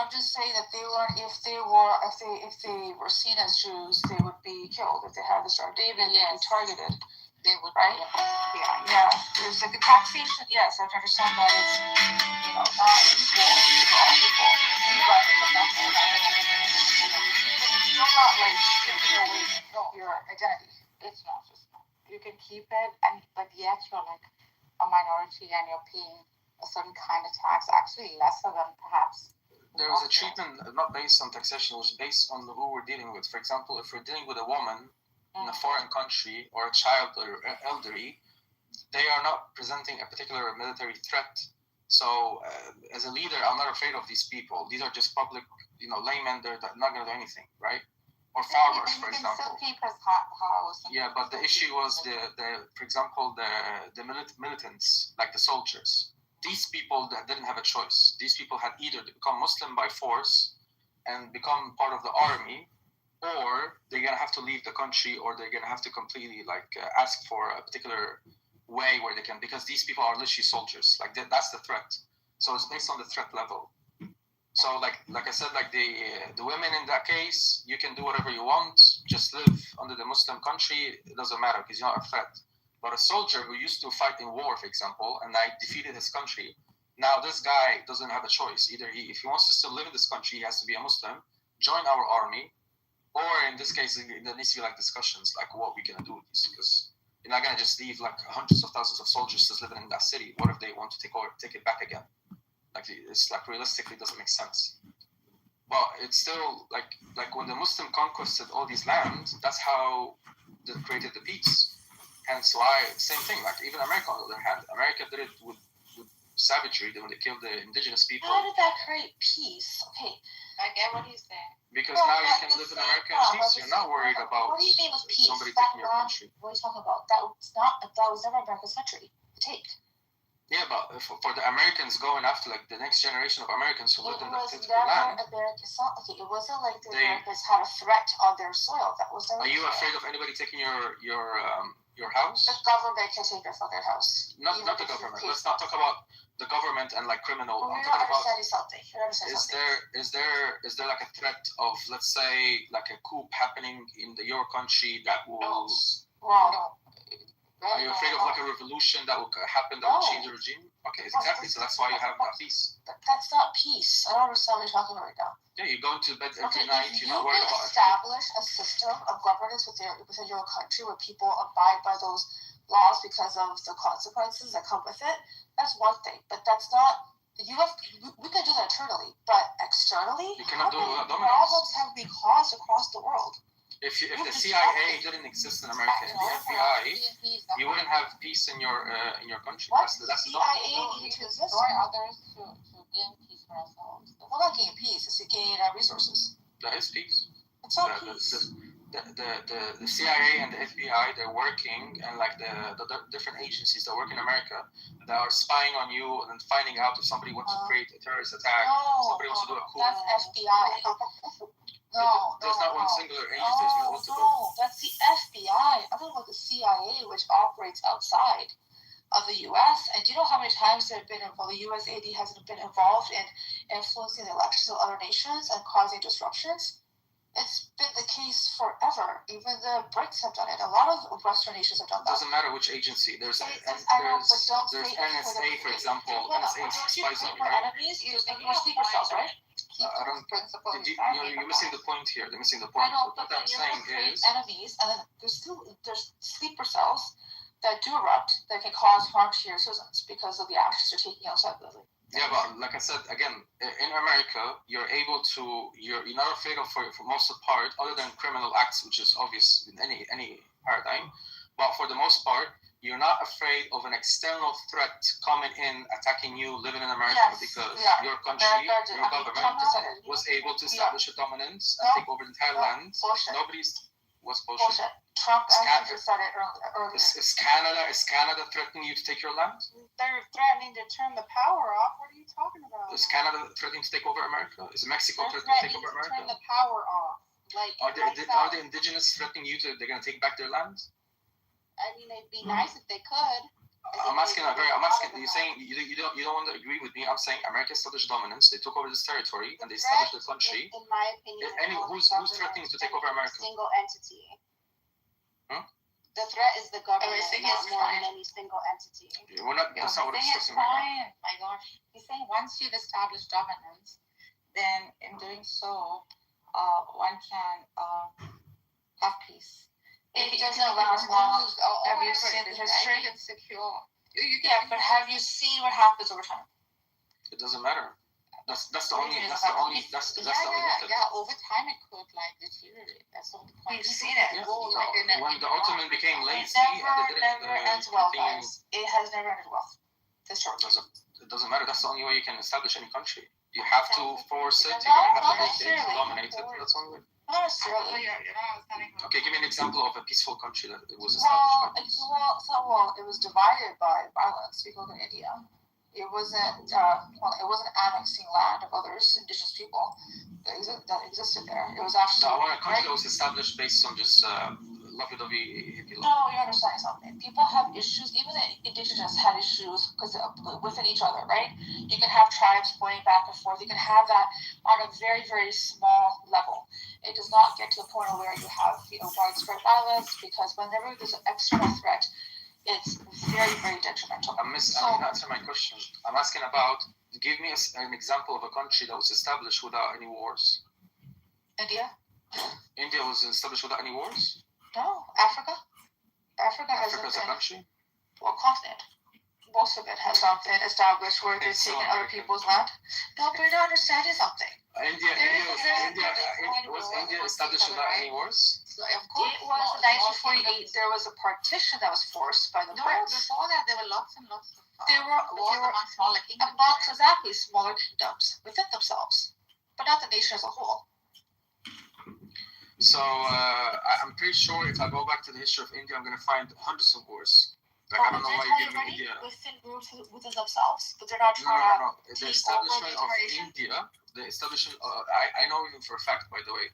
I'm just saying that they learned if they were seen as Jews, they would be killed. If they had the Star of David, they'd be targeted. They would, right? Yeah. There's like the taxation. Yes, I understand that it's not equal for all people, but it's still not like stripping away your identity. It's not just you can keep it, but yet you're like a minority and you're paying a certain kind of tax, actually lesser than perhaps. There was a treatment not based on taxation, it was based on who we're dealing with. For example, if we're dealing with a woman in a foreign country or a child or elderly, they are not presenting a particular military threat. So as a leader, I'm not afraid of these people. These are just public, laymen. They're not going to do anything, right? Or farmers, for example. Yeah, but the issue was for example, the militants, like the soldiers. These people that didn't have a choice. These people had either to become Muslim by force and become part of the army, or they're gonna have to leave the country, or they're gonna have to completely ask for a particular way where they can, because these people are literally soldiers. That's the threat. So it's based on the threat level. So like I said, the women in that case, you can do whatever you want, just live under the Muslim country. It doesn't matter because you're not a threat. But a soldier who used to fight in war, for example, and defeated his country, now this guy doesn't have a choice. Either if he wants to still live in this country, he has to be a Muslim, join our army, or in this case, there needs to be discussions what we're gonna do with this, because you're not gonna just leave hundreds of thousands of soldiers just living in that city. What if they want to take it back again? It's realistically doesn't make sense. But it's still like when the Muslim conquered all these lands, that's how they created the peace. Hence why, same thing, even America on the other hand, America did it with savagery when they killed the indigenous people. How did that create peace? Okay, I get what he's saying. Because now you can live in America in peace. You're not worried about what do you mean with peace? Somebody taking your country. What are you talking about? That was never America's country to take. Yeah, but for the Americans going after the next generation of Americans who lived in that land. It wasn't like the Americans had a threat on their soil. That was never. Are you afraid of anybody taking your house? The government can take it from their house. Not the government. Let's not talk about the government and criminal. I'm talking about. Is there a threat of, let's say, a coup happening in your country that will? No. Are you afraid of a revolution that will happen that will change the regime? Okay, exactly. So that's why you have that peace. That's not peace. I don't understand what you're talking about right now. Yeah, you're going to bed every night. You're not worried about it. Establish a system of governance within your country where people abide by those laws because of the consequences that come with it. That's one thing, but that's not. We can do that internally, but externally, you cannot do that. Problems have been caused across the world. If the CIA didn't exist in America and the FBI, you wouldn't have peace in your country. What? That's the CIA needs to destroy others to gain peace for ourselves. We're not gain peace; it's to gain resources. That is peace. It's not peace. The CIA and the FBI, they're working, and the different agencies that work in America that are spying on you and finding out if somebody wants to create a terrorist attack, somebody wants to do a coup. That's FBI. No, there's not one singular agency. There's multiple. No, that's the FBI. I'm talking about the CIA, which operates outside of the U.S. And do you know how many times they've been involved? The USAID has been involved in influencing the elections of other nations and causing disruptions. It's been the case forever. Even the Brits have done it. A lot of Western nations have done that. It doesn't matter which agency. There's NSA, for example. NSA spies on you, right? Enemies, there's more sleeper cells, right? You're missing the point here. They're missing the point. I know, what but I'm saying is enemies, and then there's sleeper cells that do erupt that can cause harm to your citizens because of the actions you're taking outside the building. Yeah, but like I said, again, in America, you're not afraid of, for most of the part, other than criminal acts, which is obvious in any paradigm. But for the most part, you're not afraid of an external threat coming in, attacking you, living in America, because your country, your government was able to establish a dominance and take over the entire land. What's bullshit? Trump actually said it earlier. Is Canada threatening you to take your land? They're threatening to turn the power off. What are you talking about? Is Canada threatening to take over America? Is Mexico threatening to take over America? Turn the power off. Are the indigenous threatening you they're going to take back their land? I mean, it'd be nice if they could. I'm asking. You're saying you don't want to agree with me. I'm saying America established dominance. They took over this territory and they established the country. In my opinion, Who's threatening to take over America? Single entity. The threat is the government, Everything not is more fine. than any single entity. We're not. That's not what we're Everything is discussing right now. fine. My gosh. He's saying once you've established dominance, then in doing so, one can have peace. It doesn't last long. Have you seen the history? Insecure. Yeah, but have you seen what happens over time? It doesn't matter. That's the only method. Yeah. Over time, it could like deteriorate. That's the whole point. We've seen it. Yeah. When the Ottoman became lazy, never ends well, guys. It has never ended well. It doesn't matter. That's the only way you can establish any country. You have to force it. You No, don't have not to dominate it. That's the only way. Not necessarily. Okay, give me an example of a peaceful country that it was established by peace. It was divided by violence. We go to India. It wasn't annexing land of others, indigenous people that existed there. It was actually. I want a country that was established based on just lovey-dovey. No, you're understanding something. People have issues. Even the indigenous had issues because within each other, right? You can have tribes going back and forth. You can have that on a very, very small level. It does not get to the point where you have widespread violence, because whenever there's an external threat, it's very, very detrimental. I'm answering my question. I'm asking about, give me an example of a country that was established without any wars. India? India was established without any wars? No. Africa Africa's a country? Well, continent. Most of it has not been established where they're taking other people's land. No, but you're not understanding something. Was India established without any wars? Of course. It was in 1948. There was a partition that was forced by the Brits. Before that, there were lots and lots of There were smaller kingdoms. exactly smaller kingdoms within themselves, but not the nation as a whole. So I'm pretty sure if I go back to the history of India, I'm going to find hundreds of wars. Like, I don't know why you give me India. Within groups within themselves, but they're not trying No. The establishment of India, I know even for a fact, by the way,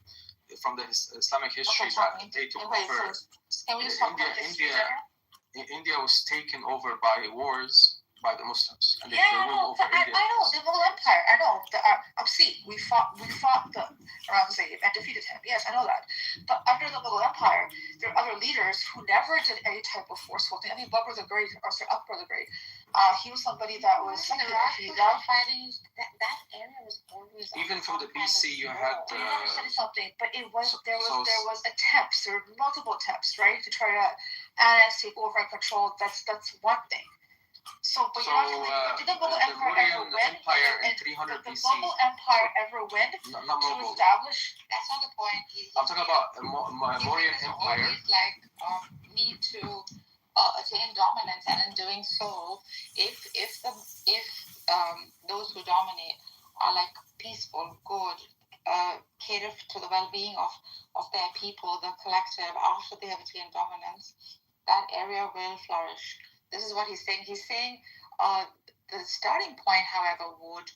from the Islamic history, that they took over. India was taken over by wars by the Muslims, and they ruled over India. I know the Mughal Empire. I know we fought the Aurangzeb and defeated him. Yes, I know that. But under the Mughal Empire, there are other leaders who never did any type of forceful thing. I mean, Akbar the Great, Akbar the Great. He was somebody that was fighting. That area was always. Even from the BC, you had. You understand something, but there was attempts. There were multiple attempts, right, to try to annex, take over, and control. That's one thing. Did the Mughal Empire ever win? Empire in 300 BC. Did the Mughal Empire ever win to establish? That's not the point. I'm talking about Mauryan Empire. Need to attain dominance, and in doing so, if those who dominate are like peaceful, good, cater to the well-being of their people, the collective, after they have attained dominance, that area will flourish. This is what he's saying. He's saying the starting point, however, would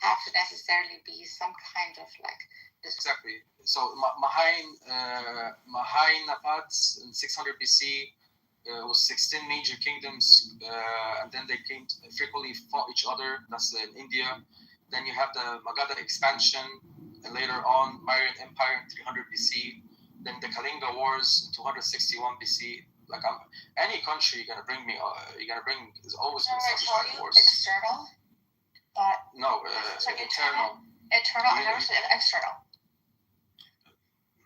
have to necessarily be some kind of like this. Exactly. So Mahainapads in 600 BC was 16 major kingdoms, and then they frequently fought each other. That's in India. Then you have the Magadha expansion, and later on Mauryan Empire in 300 BC. Then the Kalinga Wars in 261 BC. Like any country you're gonna bring is always been established by wars. External, internal. Internal. I never said external.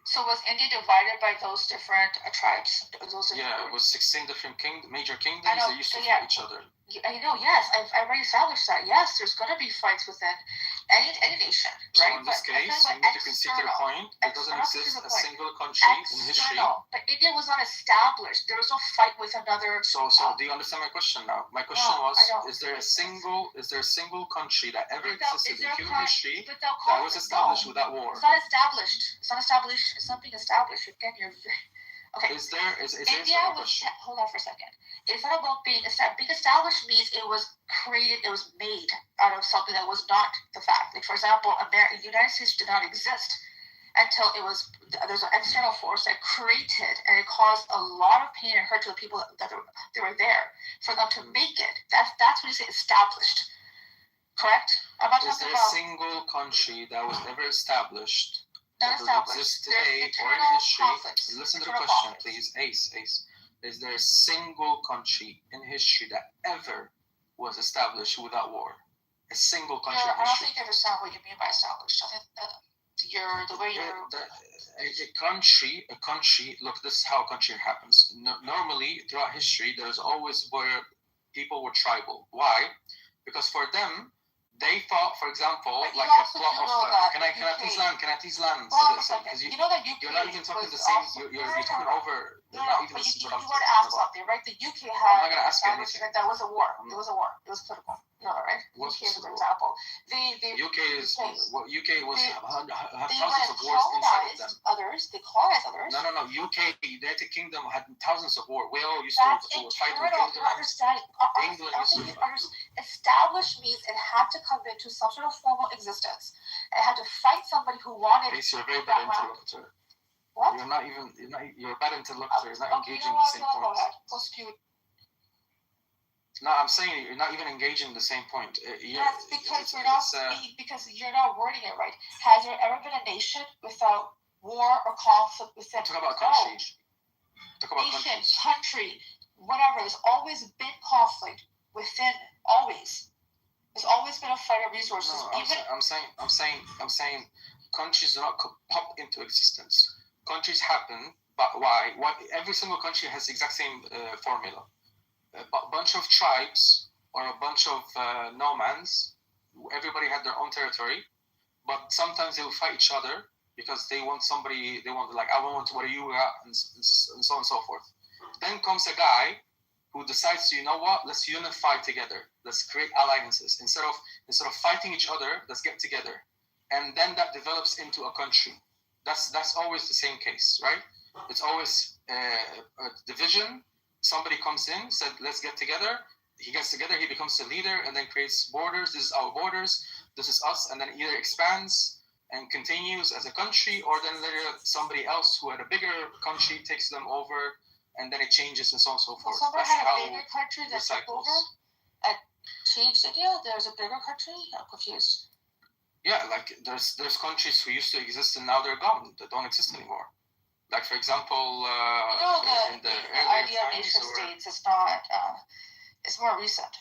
So was India divided by those different tribes? It was 16 different major kingdoms. They used to fight each other. I know. Yes, I've already established that. Yes, there's going to be fights within any nation, right? So in this case, you need to concede your point. There doesn't exist a single country in history. But India was not established. There was no fight with another. So do you understand my question now? My question was: Is there a single country that ever existed in human history that was established without war? It's not established. It's not established. It's something established. Again, you're. Okay. India was hold on for a second. It's not about being established. Being established means it was created, it was made out of something that was not the fact. Like, for example, the United States did not exist until there's an external force that created, and it caused a lot of pain and hurt to the people that were there for them to make it. That's when you say established. Correct? I'm not Is talking there about a single country that was ever established not that established. exists There's today or in internal history? conflicts. Listen to the Internal question, conflicts. please. Ace. Is there a single country in history that ever was established without war? A single country in I don't history. think you understand what you mean by established. I think the way you're A country, look, this is how a country happens. Normally, throughout history, there's always where people were tribal. Why? Because for them, they thought, for example, But you like a also plot do of, know that can I UK please land? Can I please land? Hold on So- a second. because You know that UK you're not even talking the was same. also- You're talking over. No, You're not no, even but listening to you what I'm want to talking ask about. something, right? The UK I'm had not gonna ask you anything. that was a war. It was a war. It was political. You know, right? What's UK is an war? example. They UK is Yes. what UK was They- have they thousands went of and wars inside of them. colonized others. They colonized others. No. UK, the United Kingdom had thousands of wars. We all used That's to fight with internal. You're England. understanding. England I used think to you fight. understand. Established means it had to come into some sort of formal existence. It had to fight somebody who wanted. Ace, you're a very bad background. interlocutor. What? You're a bad interlocutor. You're not Okay, engaging you know the what? same Go point. ahead. Go spew. No, I'm saying you're not even engaging the same point. Yes, because you're not wording it right. Has there ever been a nation without war or conflict within? Talk about country. Talk about Nation, countries. country, whatever. There's always been conflict within. Always. There's always been a fight of resources. No, Even I'm saying countries do not pop into existence. Countries happen, but why? Every single country has the exact same formula. A bunch of tribes or a bunch of nomads, everybody had their own territory, but sometimes they will fight each other because they want like, I want what you got, and so on and so forth. Then comes a guy who decides to, you know what, let's unify together. Let's create alliances. Instead of fighting each other, let's get together. And then that develops into a country. That's always the same case, right? It's always a division. Somebody comes in, said, let's get together. He gets together, he becomes the leader, and then creates borders. This is our borders. This is us. And then either expands and continues as a country, or then later somebody else who had a bigger country takes them over, and then it changes and so on and so forth. somebody That's had how a bigger country that took cycles. over and changed India. There's a bigger country. I'm confused. Yeah, like there's countries who used to exist and now they're gone. They don't exist anymore. Like, for example, in the The earlier idea of times, nation or- states is not. It's more recent.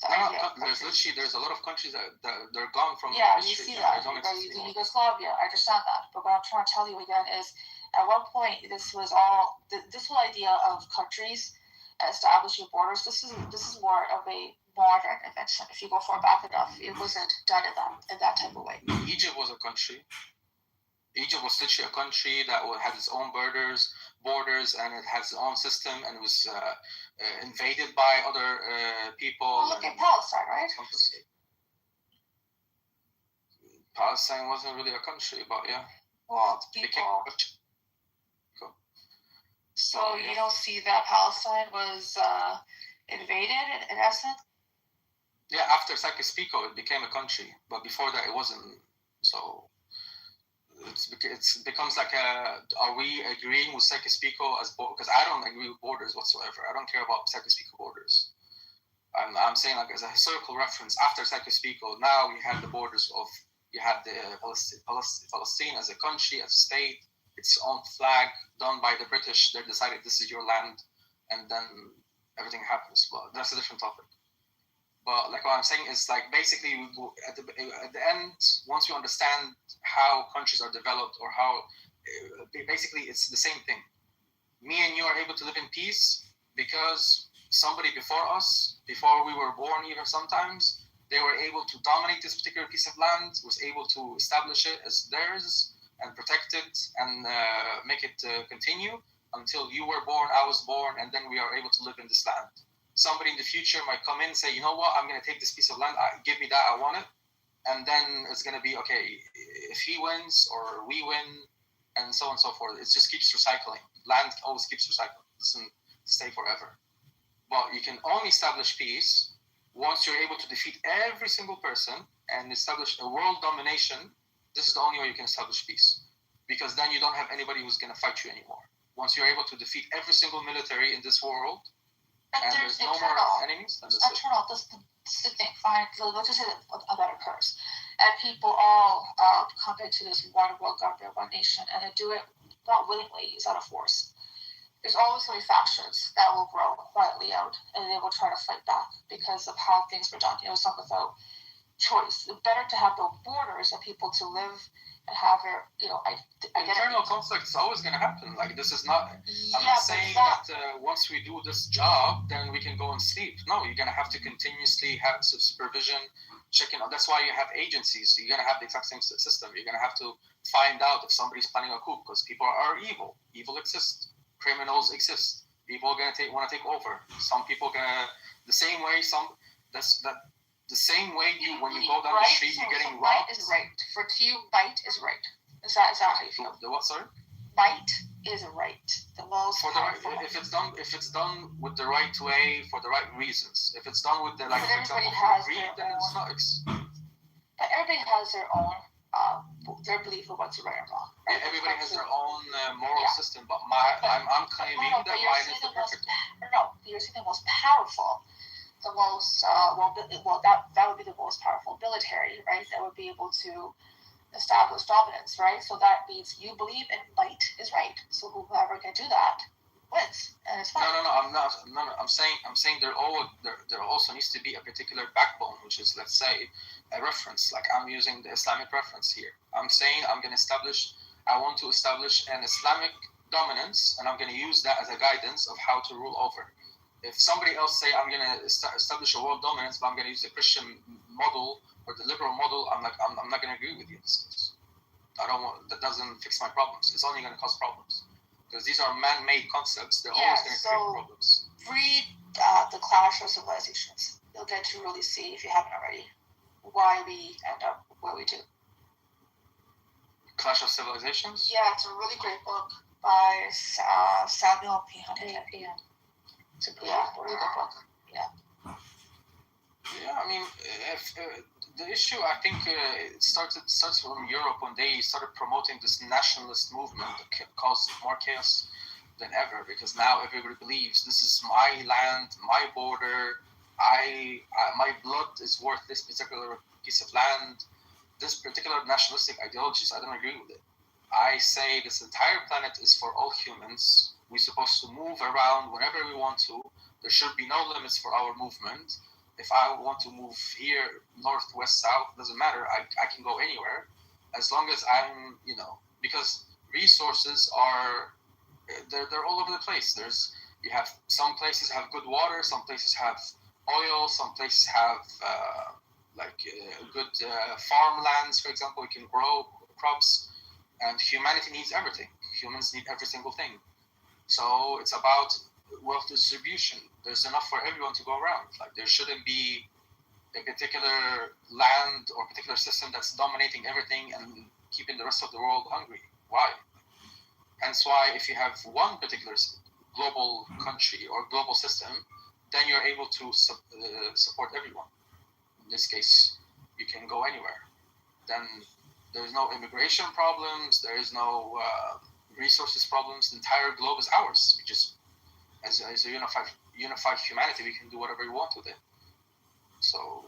The idea of there's a lot of countries that they're gone from yeah, you history. see that. They don't exist The anymore. Yugoslavia, I understand that. But what I'm trying to tell you again is, at one point, this whole idea of countries establishing borders. This is more of a modern invention. If you go far back enough, it wasn't done in that type of way. Egypt was a country. Egypt was literally a country that had its own borders, and it has its own system, and it was invaded by other people. Well, look at Palestine, right? Palestine wasn't really a country, but yeah. Well, it's It became people. a country. Cool. So yeah. you don't see that Palestine was invaded in essence? Yeah, after Sykes-Picot, it became a country, but before that, it wasn't. So it becomes like are we agreeing with Sykes-Picot as because I don't agree with borders whatsoever. I don't care about Sykes-Picot borders. I'm saying, like, as a historical reference, after Sykes-Picot, now we had the borders of, you had the Palestine as a country, as a state, its own flag done by the British. They decided this is your land, and then everything happens. But that's a different topic. But like what I'm saying is, like, basically at the end, once you understand how countries are developed, or how basically it's the same thing. Me and you are able to live in peace because somebody before us, before we were born even sometimes, they were able to dominate this particular piece of land, was able to establish it as theirs and protect it and make it continue until you were born, I was born, and then we are able to live in this land. Somebody in the future might come in and say, you know what, I'm going to take this piece of land, give me that, I want it. And then it's going to be, okay, if he wins or we win, and so on and so forth. It just keeps recycling. Land always keeps recycling. It doesn't stay forever. But you can only establish peace once you're able to defeat every single person and establish a world domination. This is the only way you can establish peace. because then you don't have anybody who's going to fight you anymore. Once you're able to defeat every single military in this world, But and there's there's no more enemies, then that's it. eternal. This is the thing. Fine. So let's just say that occurs, and people all come into this one world government, one nation, and they do it not willingly. It's out of force. There's always going to be factions that will grow quietly out, and they will try to fight back because of how things were done. It's not without choice. It's better to have the borders and people to live and have their, internal conflict is always going to happen. Like, this is not. I'm Yeah, not saying that once we do this job, then we can go and sleep. No, you're going to have to continuously have supervision, checking. That's why you have agencies. You're going to have the exact same system. You're going to have to find out if somebody's planning a coup, because people are evil. Evil exists. Criminals exist. People are going to want to take over. Some people gonna the same way. The same way when you go down the street, you're getting robbed. Right is right. For you, right is right. Is that how you feel? The what, sorry? Right is right. The most for the right, if it's done with the right way, for the right reasons. If it's done with the, like, for example, for greed, then it's not. But everybody has their own their belief of what's right or wrong. Right? Yeah, everybody has their own moral system, but I'm claiming that mine is the perfect. No, you're saying the most powerful, the most that would be the most powerful military, right? That would be able to establish dominance, right? So that means you believe in might is right. So whoever can do that wins, and it's fine. No, I'm not. No, I'm saying there also needs to be a particular backbone, which is, let's say, a reference. Like, I'm using the Islamic reference here. I'm saying I want to establish an Islamic dominance, and I'm going to use that as a guidance of how to rule over. If somebody else say I'm going to establish a world dominance, but I'm going to use the Christian model or the liberal model, I'm not going to agree with you in this case. That doesn't fix my problems. It's only going to cause problems. Because these are man-made concepts, they're always going to create problems. Read The Clash of Civilizations. You'll get to really see, if you haven't already, why we end up where we do. Clash of Civilizations? Yeah, it's a really great book by Samuel P. Huntington. It's a really good book. Yeah. Yeah, I mean, if the issue, I think, it starts from Europe when they started promoting this nationalist movement that caused more chaos than ever, because now everybody believes this is my land, my border, my blood is worth this particular piece of land. This particular nationalistic ideologies, I don't agree with it. I say this entire planet is for all humans. We're supposed to move around whenever we want to. There should be no limits for our movement. If I want to move here, north, west, south, doesn't matter. I can go anywhere, as long as I'm, because resources are, they're all over the place. You have some places have good water, some places have oil, some places have good farmlands, for example. You can grow crops, and humanity needs everything. Humans need every single thing. So it's about wealth distribution. There's enough for everyone to go around. Like, there shouldn't be a particular land or particular system that's dominating everything and keeping the rest of the world hungry. Why? Hence why, if you have one particular global country or global system, then you're able to support everyone. In this case, you can go anywhere. Then there's no immigration problems. There is no resources problems. The entire globe is ours. We just, as a unified humanity, we can do whatever we want with it. So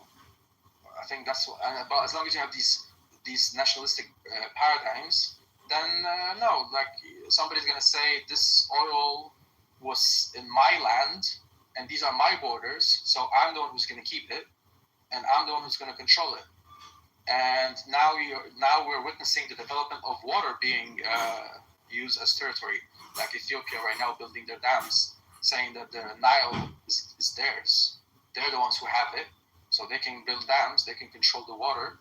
I think that's what. But as long as you have these nationalistic paradigms, then no, like, somebody's gonna say this oil was in my land and these are my borders, so I'm the one who's gonna keep it, and I'm the one who's gonna control it. And now we're witnessing the development of water being used as territory, like Ethiopia right now building their dams, saying that the Nile is theirs. They're the ones who have it, so they can build dams, they can control the water,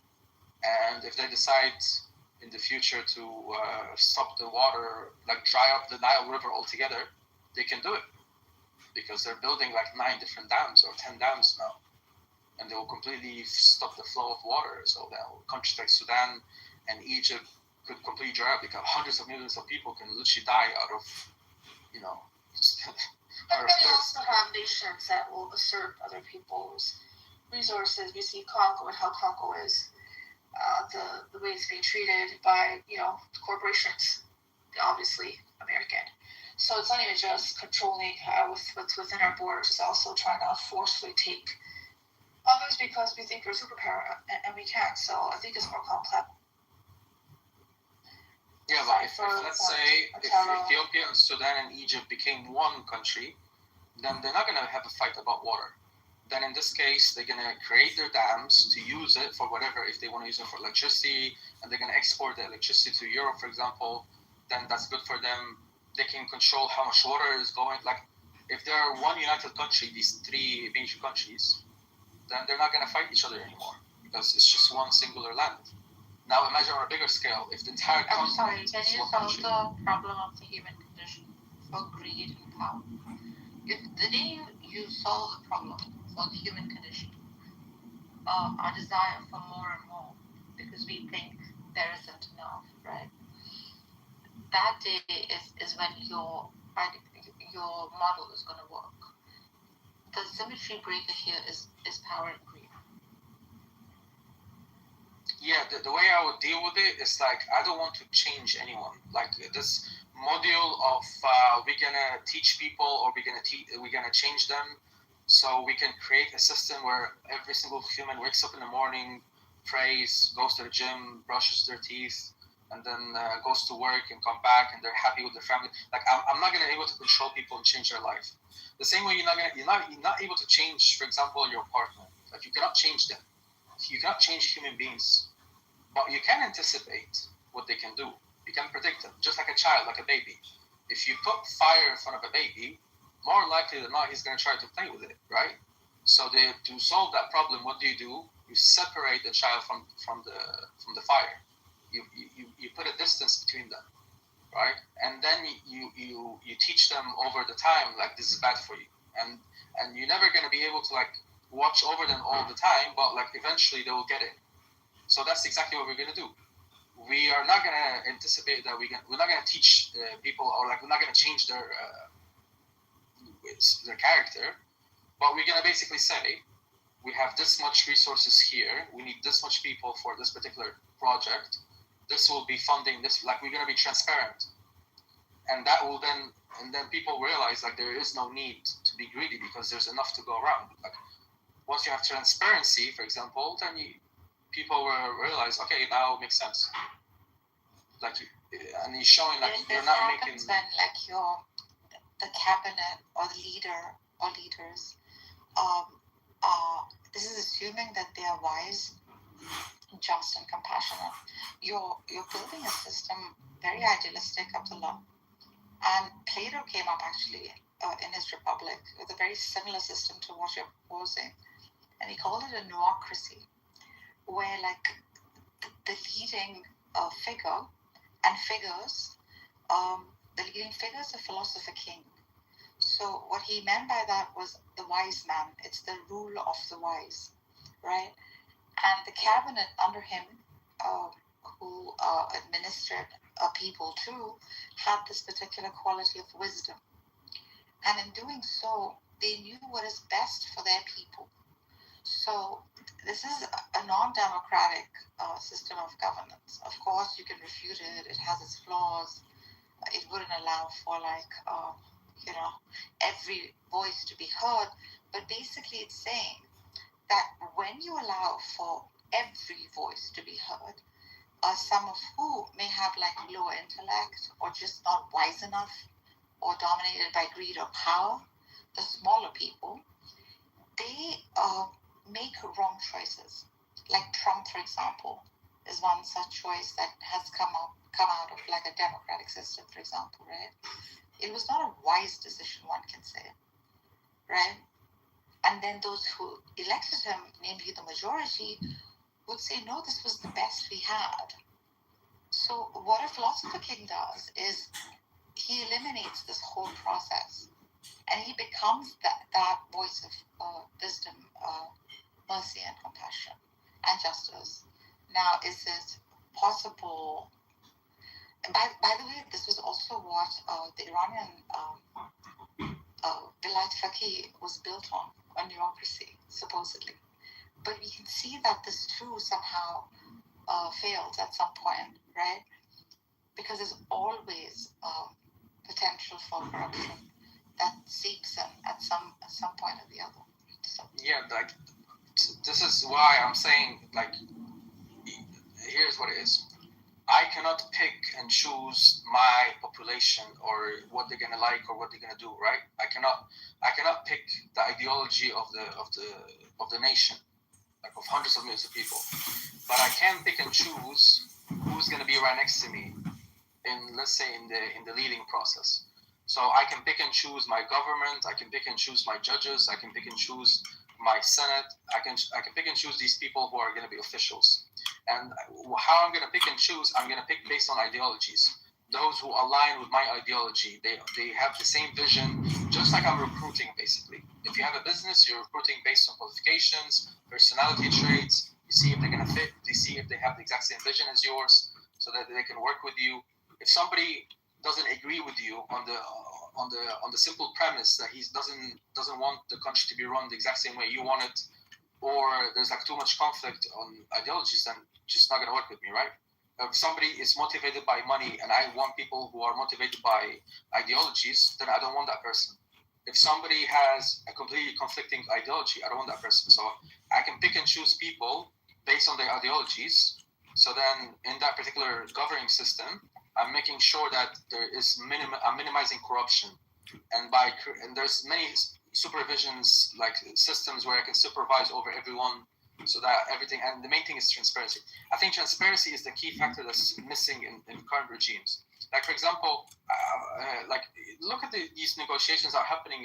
and if they decide in the future to stop the water, like dry up the Nile River altogether, they can do it, because they're building like 9 different dams or 10 dams now, and they will completely stop the flow of water. So now countries like Sudan and Egypt could completely dry up, because hundreds of millions of people can literally die out of, But they also have nations that will assert other people's resources. We see Congo and how Congo is the way it's being treated by corporations, obviously American. So it's not even just controlling what's within our borders. It's also trying to forcefully take others because we think we're a superpower and we can't. So I think it's more complex. Yeah, but if let's say if Ethiopia and Sudan and Egypt became one country, then they're not going to have a fight about water. Then in this case, they're going to create their dams to use it for whatever. If they want to use it for electricity, and they're going to export the electricity to Europe, for example, then that's good for them. They can control how much water is going. Like, if they're one united country, these three major countries, then they're not going to fight each other anymore because it's just one singular land. Now imagine on a bigger scale, if the entire I'm sorry, continent can is you one solve country. the problem of the human condition for greed and power? If the day you solve the problem for the human condition, our desire for more and more, because we think there isn't enough, right? That day is when your model is going to work. The symmetry breaker here is power and greed. Yeah, the way I would deal with it is like, I don't want to change anyone. Like this module of we're gonna teach people, or we're gonna change them, so we can create a system where every single human wakes up in the morning, prays, goes to the gym, brushes their teeth, and then goes to work and come back, and they're happy with their family. Like I'm not gonna be able to control people and change their life. The same way you're not able to change, for example, your partner. Like you cannot change them. You cannot change human beings, but you can anticipate what they can do. You can predict them, just like a child, like a baby. If you put fire in front of a baby, more likely than not, he's going to try to play with it, right? So to solve that problem, what do? You separate the child from the fire. You put a distance between them, right? And then you teach them over the time, like, this is bad for you, and you're never going to be able to like watch over them all the time, but like eventually they will get it. So that's exactly what we're going to do. We are not going to anticipate that we're not going to teach people, or like we're not going to change their character, but we're going to basically say, we have this much resources here, we need this much people for this particular project, this will be funding this. Like, we're going to be transparent, and that will then people realize like there is no need to be greedy because there's enough to go around. Like, once you have transparency, for example, then people will realize, okay, now it makes sense. Like, and he's showing like you're not making. When like the cabinet or the leader or leaders, this is assuming that they are wise, just, and compassionate. You're building a system very idealistic, Abdullah. And Plato came up actually in his Republic with a very similar system to what you're proposing, and he called it a noocracy, where like the leading figure and figures, the leading figure is a philosopher king. So what he meant by that was the wise man. It's the rule of the wise, right? And the cabinet under him, who administered people too, had this particular quality of wisdom. And in doing so, they knew what is best for their people. So this is a non-democratic system of governance. Of course, you can refute it. It has its flaws. It wouldn't allow for like, every voice to be heard. But basically, it's saying that when you allow for every voice to be heard, some of who may have like lower intellect or just not wise enough or dominated by greed or power, the smaller people, they make wrong choices. Like Trump, for example, is one such choice that has come out of like a democratic system, for example, right? It was not a wise decision, one can say, right? And then those who elected him, namely the majority, would say, no, this was the best we had. So what a philosopher king does is he eliminates this whole process, and he becomes that voice of wisdom, mercy, and compassion, and justice. Now, is it possible? By the way, this was also what the Iranian Vilayat Faqih was built on bureaucracy, supposedly. But we can see that this too somehow fails at some point, right? Because there's always potential for corruption that seeps in at some point or the other. So. Yeah, like this is why I'm saying, like, here's what it is. I cannot pick and choose my population or what they're gonna like or what they're gonna do, right? I cannot pick the ideology of the nation, like of hundreds of millions of people. But I can pick and choose who's gonna be right next to me in, let's say, in the leading process. So I can pick and choose my government, I can pick and choose my judges, I can pick and choose my Senate, I can pick and choose these people who are gonna be officials. And how I'm going to pick and choose, I'm going to pick based on ideologies. Those who align with my ideology, they have the same vision, just like I'm recruiting, basically. If you have a business, you're recruiting based on qualifications, personality traits. You see if they're going to fit. You see if they have the exact same vision as yours, so that they can work with you. If somebody doesn't agree with you on the simple premise that he doesn't want the country to be run the exact same way you want it, or there's like too much conflict on ideologies, then just not going to work with me, right? If somebody is motivated by money and I want people who are motivated by ideologies, then I don't want that person. If somebody has a completely conflicting ideology, I don't want that person. So I can pick and choose people based on their ideologies. So then in that particular governing system, I'm making sure that there is I'm minimizing corruption. And there's many supervisions, like systems where I can supervise over everyone, so that everything, and the main thing is transparency. I think transparency is the key factor that's missing in current regimes. Like, for example, like look at these negotiations that are happening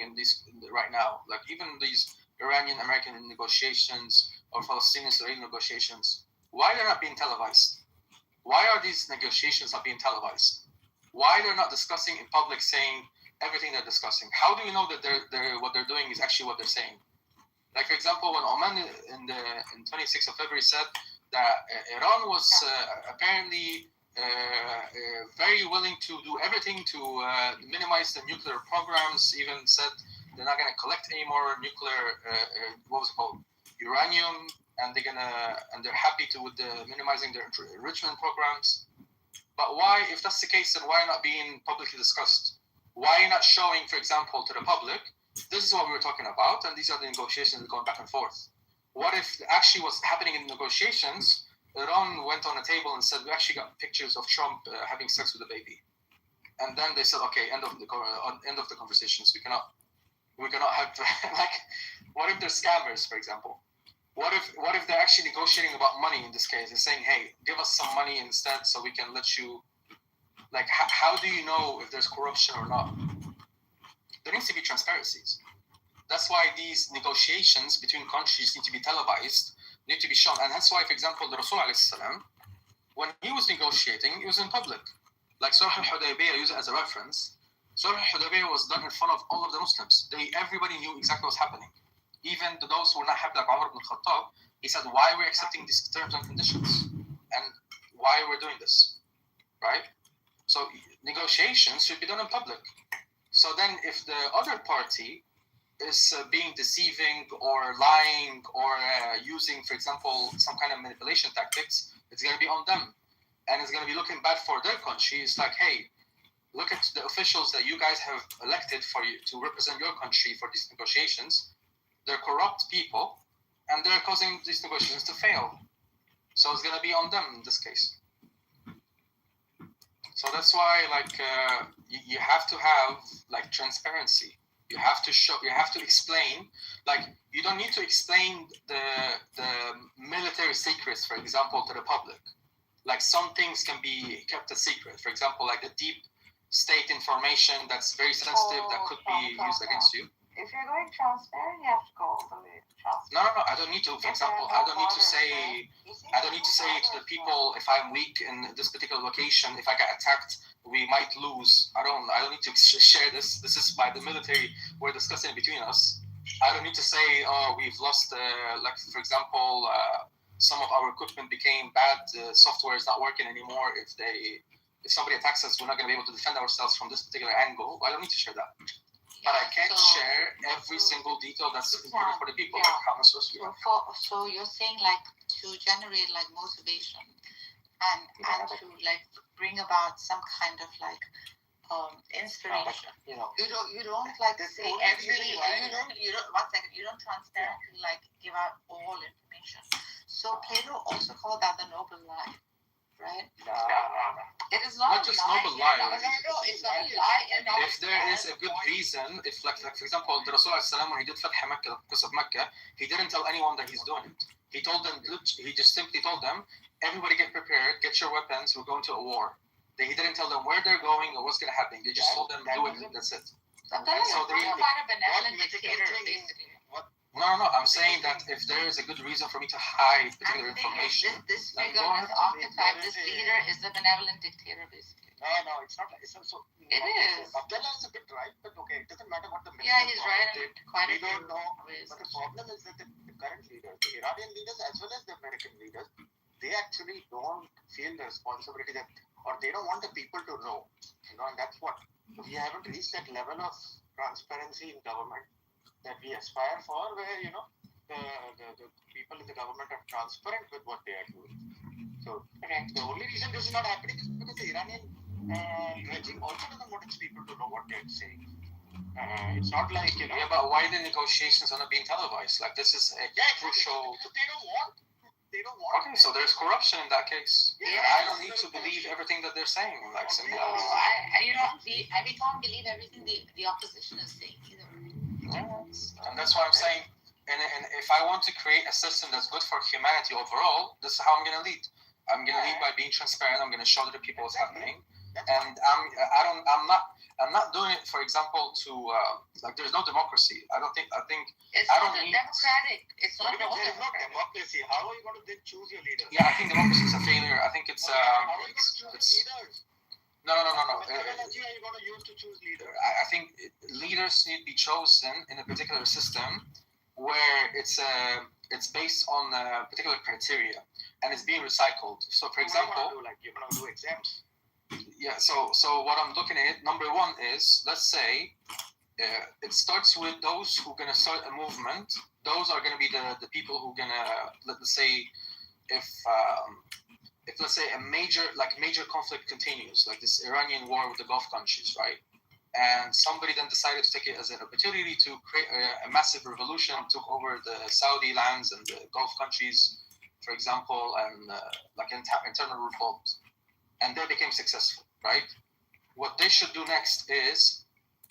right now. Like even these Iranian-American negotiations or Palestinian-Israeli negotiations. Why they're not being televised? Why are these negotiations not being televised? Why they're not discussing in public, saying everything they're discussing? How do you know that what they're doing is actually what they're saying? Like, for example, when Oman in 26th of February said that Iran was apparently very willing to do everything to minimize the nuclear programs, even said they're not going to collect any more nuclear, uranium, and they're happy with minimizing their enrichment programs. But why, if that's the case, then why not being publicly discussed? Why not showing, for example, to the public, this is what we were talking about, and these are the negotiations going back and forth? What if actually what's happening in negotiations, Iran went on a table and said, we actually got pictures of Trump having sex with a baby. And then they said, okay, end of the conversations. We cannot have, like, what if they're scammers, for example? What if they're actually negotiating about money in this case? They're saying, hey, give us some money instead so we can let you, like, how do you know if there's corruption or not? There needs to be transparencies. That's why these negotiations between countries need to be televised, need to be shown. And that's why, for example, the Rasul alayhi salam, when he was negotiating, it was in public. Like Sulh al-Hudaybiyah, use it as a reference. Sulh al-Hudaybiyah was done in front of all of the Muslims. Everybody knew exactly what's happening. Even those who were not happy, like Umar ibn Khattab, he said, why are we accepting these terms and conditions? And why we're doing this, right? So negotiations should be done in public. So then if the other party is being deceiving or lying or using, for example, some kind of manipulation tactics, it's going to be on them. And it's going to be looking bad for their country. It's like, hey, look at the officials that you guys have elected for you to represent your country for these negotiations. They're corrupt people, and they're causing these negotiations to fail. So it's going to be on them in this case. So that's why, like, you have to have, like, transparency. You have to show. You have to explain. Like, you don't need to explain the military secrets, for example, to the public. Like, some things can be kept a secret. For example, like the deep state information that's very sensitive that could be used against you. If you're going transparent, you have to go all the way transparent. No. I don't need to. For example, I don't need to say to the people, if I'm weak in this particular location, if I get attacked, we might lose. I don't need to share this. This is by the military. We're discussing it between us. I don't need to say, oh, we've lost. Like, for example, some of our equipment became bad. Software is not working anymore. If somebody attacks us, we're not going to be able to defend ourselves from this particular angle. I don't need to share that. But I can't share every single detail that's important for the people. Yeah. Like how much So you're saying, like, to generate, like, motivation, and to like bring about some kind of like inspiration. You don't like say every you don't 1 second, you don't transparently like give out all information. So Plato also called that the noble lie, right? It is not just noble lie. No, it's not a lie. If there is a good reason, if like for example, the Rasul when he did Fath Makkah, because of Makkah, he didn't tell anyone that he's doing it. He told them, he just simply told them, everybody get prepared, get your weapons, we're going to a war. He didn't tell them where they're going or what's going to happen. They just told them, do it, and that's it. So they're about a benevolent dictator, basically. No, I'm saying that if there is a good reason for me to hide particular information, this figure, this archetype, this leader is the benevolent dictator, basically. No, it's not. It's also. It is. Abdullah is a bit right, but okay, it doesn't matter what the. Yeah, he's right. Quite we don't know. But the problem is that the current leaders, the Iranian leaders as well as the American leaders, they actually don't feel the responsibility that, or they don't want the people to know. And that's what we haven't reached that level of transparency in government that we aspire for, where the people in the government are transparent with what they are doing. So the only reason this is not happening is because the Iranian regime also doesn't want its people to know what they're saying. It's not like Yeah, but why the negotiations are not being televised? Like this is a crucial. They don't want. Okay, so there's corruption in that case. Yeah, I don't need to believe everything that they're saying. Like we can't believe everything the opposition is saying either. And that's why I'm saying, and if I want to create a system that's good for humanity overall, this is how I'm going to lead. I'm going to lead by being transparent. I'm going to show the people what's happening, and I'm not doing it, for example, to like there's no democracy. I think it's I not democratic. It's not democracy. How are you going to then choose your leaders? Yeah, I think democracy is a failure. I think it's how are you going to choose leaders? No. What technology are you going to use to choose leaders? I think leaders need to be chosen in a particular system where it's based on a particular criteria and it's being recycled. So, for example, you're going to do exams. Yeah. So what I'm looking at, number one is, let's say, it starts with those who are going to start a movement. Those are going to be the people who are going to, let's say, if let's say a major conflict continues, like this Iranian war with the Gulf countries, right? And somebody then decided to take it as an opportunity to create a massive revolution, took over the Saudi lands and the Gulf countries, for example, and like internal revolt. And they became successful, right? What they should do next is,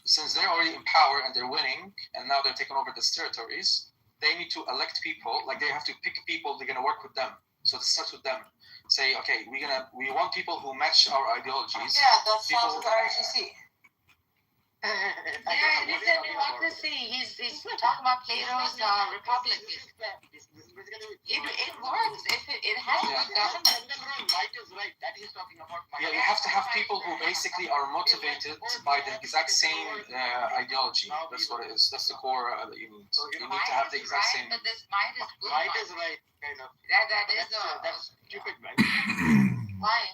since they're already in power and they're winning, and now they're taking over these territories, they need to elect people, like they have to pick people, they're going to work with them. So it starts with them. Say, okay, we want people who match our ideologies. Yeah, that sounds like RGC. Yeah, it is a democracy. He's talking about Plato's republic. It works if it has good government. Might is right. That he's talking about. Yeah, you have to have people who basically are motivated by the exact same ideology. That's what it is. That's the core that you need. You need to have the exact same. But this might is good. Might is right, kind of. That's stupid, man. Why?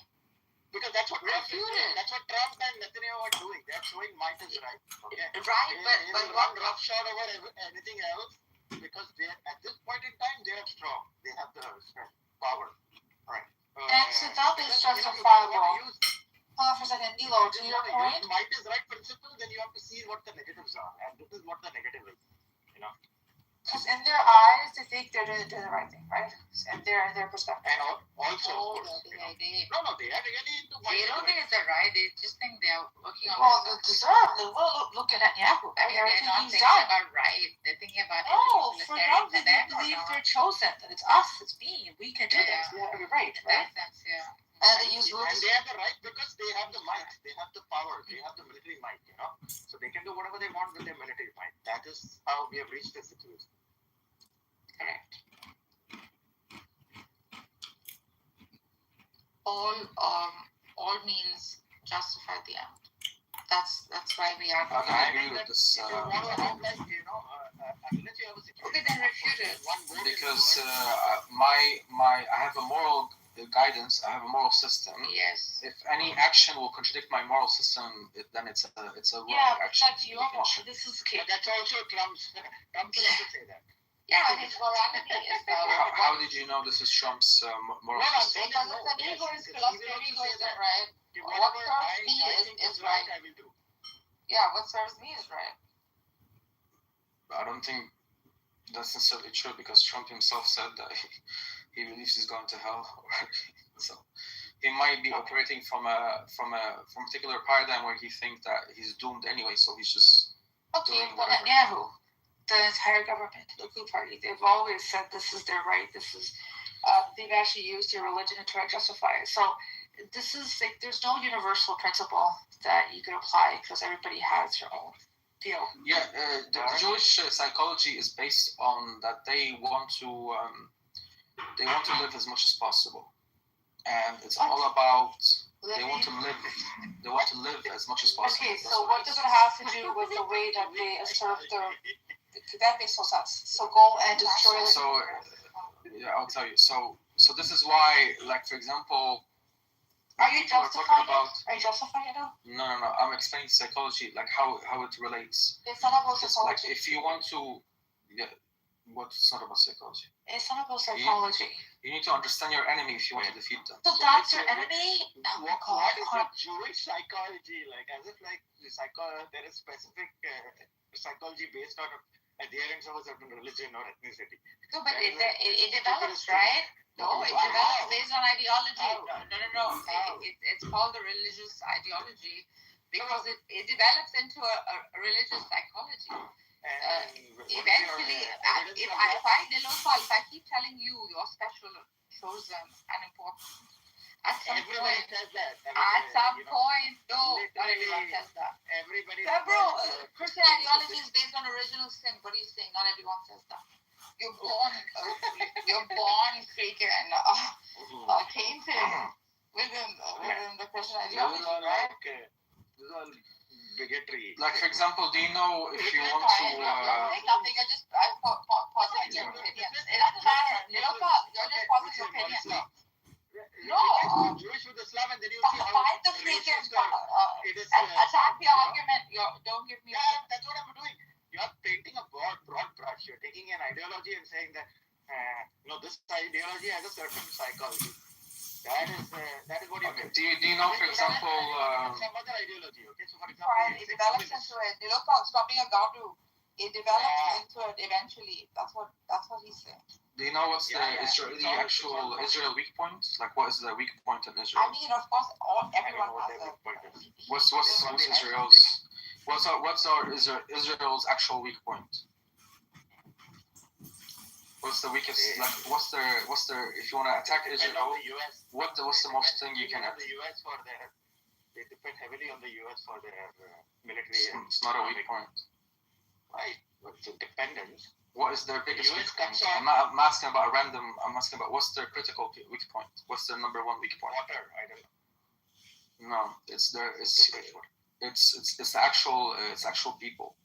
Because that's what Trump and Netanyahu are doing. They're showing might is right. Okay. Right, but one roughshod over anything else, because they at this point in time they are strong. They have the power. Right. And so that is justifiable. Hold on for a second, Nilo. To your point, might is right principle. Then you have to see what the negatives are, and this is what the negative is. Because in their eyes, they think they're doing the right thing, right? And their perspective. And also, they are really into. They don't think it's the right. They just think they're working on. Well, they deserve. They will look at Netanyahu. They're not thinking about right. They're thinking about. Oh, for them, they believe they're chosen. That it's us. It's me. We can do this. We have to be right. Right. That's And they use and they have the right because they have the might. They have the power. They have the military might. So they can do whatever they want with their military might. That is how we have reached this situation. Correct. All means justify the end. That's why we are. I agree with this. Okay, then refute it. Because I have a moral guidance. I have a moral system. Yes. If any action will contradict my moral system, then it's a wrong action. That's your. This is key. That's also Trump's. Trump can also say that. Yeah, his morality is How did you know this is Trump's moral system? because it's an ego, his philosophy goes in, right? What serves me is right. I will do. Yeah, what serves me is right. I don't think that's necessarily true because Trump himself said that he believes he's going to hell. So he might be operating from a particular paradigm where he thinks that he's doomed anyway. So he's just Okay, doing but whatever. Netanyahu, the entire government, the Ku Party, they've always said this is their right. This is they've actually used their religion to try to justify it. So this is like there's no universal principle that you can apply because everybody has their own deal. Yeah, the Jewish psychology is based on that they want to live as much as possible, and it's all about they want to live as much as possible. Okay, so what does it have to do with the way that they assert their? That makes no sense. So go and destroy. So yeah, I'll tell you. So this is why, like for example. Are you justifying it? About, Are you justifying it now? No. I'm explaining psychology, like how it relates. It's not about psychology. Like if you want to, yeah, what's not about psychology? It's not about psychology. You need to understand your enemy if you want to defeat them. So that's your enemy? Oh my God. What is the Jewish psychology like? As if like there is specific psychology based on adherence of a certain religion or ethnicity. No, but it develops, right? No, it develops based on ideology. No. It's called a religious ideology because it develops into a religious psychology. Eventually, if I keep telling you you're special, chosen, and important, at some point, no, not everyone says that. Everybody. Bro, Christian ideology is based on original sin. What are you saying? Not everyone says that. You're born freaking tainted within the Christian ideology, right? This is all bigotry. Like for example, do you know if you want to? Nothing. I'm pausing your opinion. It doesn't matter. You're just pausing your opinion. No. Jewish with Islam, and then you fight the freaking attack the argument. Don't give me. Yeah, that's what I'm doing. You're painting a broad brush. You're taking an ideology and saying that this ideology has a certain psychology. That is what you mean. Do you know, for example, some other ideology? Okay, so for example, it develops into it. Stop being a gadu. It develops into it eventually. That's what he's saying. Do you know what's the actual Israel weak point? Like, what is the weak point in Israel? I mean, of course, everyone has a. What's Israel's actual weak point? What's the weakest? Like, what's their? If you want to attack Israel, what's the most thing you can? The U.S. they depend heavily on the U.S. for their military. It's not a weak point. Right. It's a dependence. What is their biggest weak point? I'm asking about I'm asking about what's their critical weak point? What's their number one weak point? Water. I don't know. No, it's the actual people.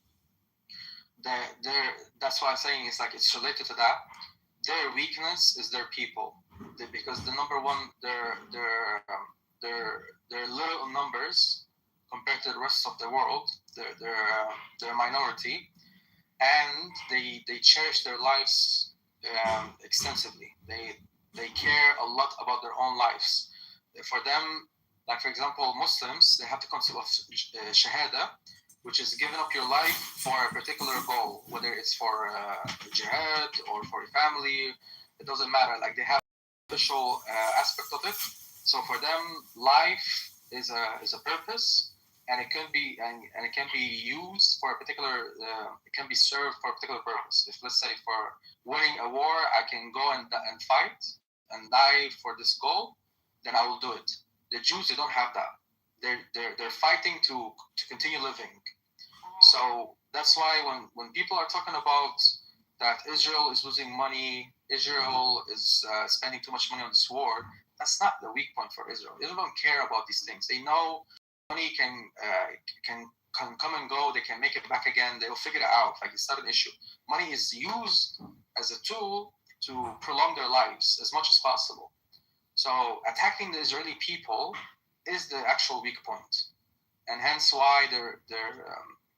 That's why I'm saying it's like it's related to that. Their weakness is their people, because the number one, they're little numbers compared to the rest of the world. They're a minority, and they cherish their lives extensively. They care a lot about their own lives. For them, like for example, Muslims, they have the concept of shahada, which is giving up your life for a particular goal, whether it's for jihad or for your family. It doesn't matter. Like they have an official aspect of it. So for them, life is a purpose, and it can be used for a particular. It can be served for a particular purpose. If let's say for winning a war, I can go and fight and die for this goal, then I will do it. The Jews, they don't have that. They're fighting to continue living. So that's why when people are talking about that Israel is losing money, Israel is spending too much money on this war, that's not the weak point for Israel. Israel don't care about these things. They know money can come and go. They can make it back again. They'll figure it out. Like it's not an issue. Money is used as a tool to prolong their lives as much as possible. So attacking the Israeli people is the actual weak point, and hence why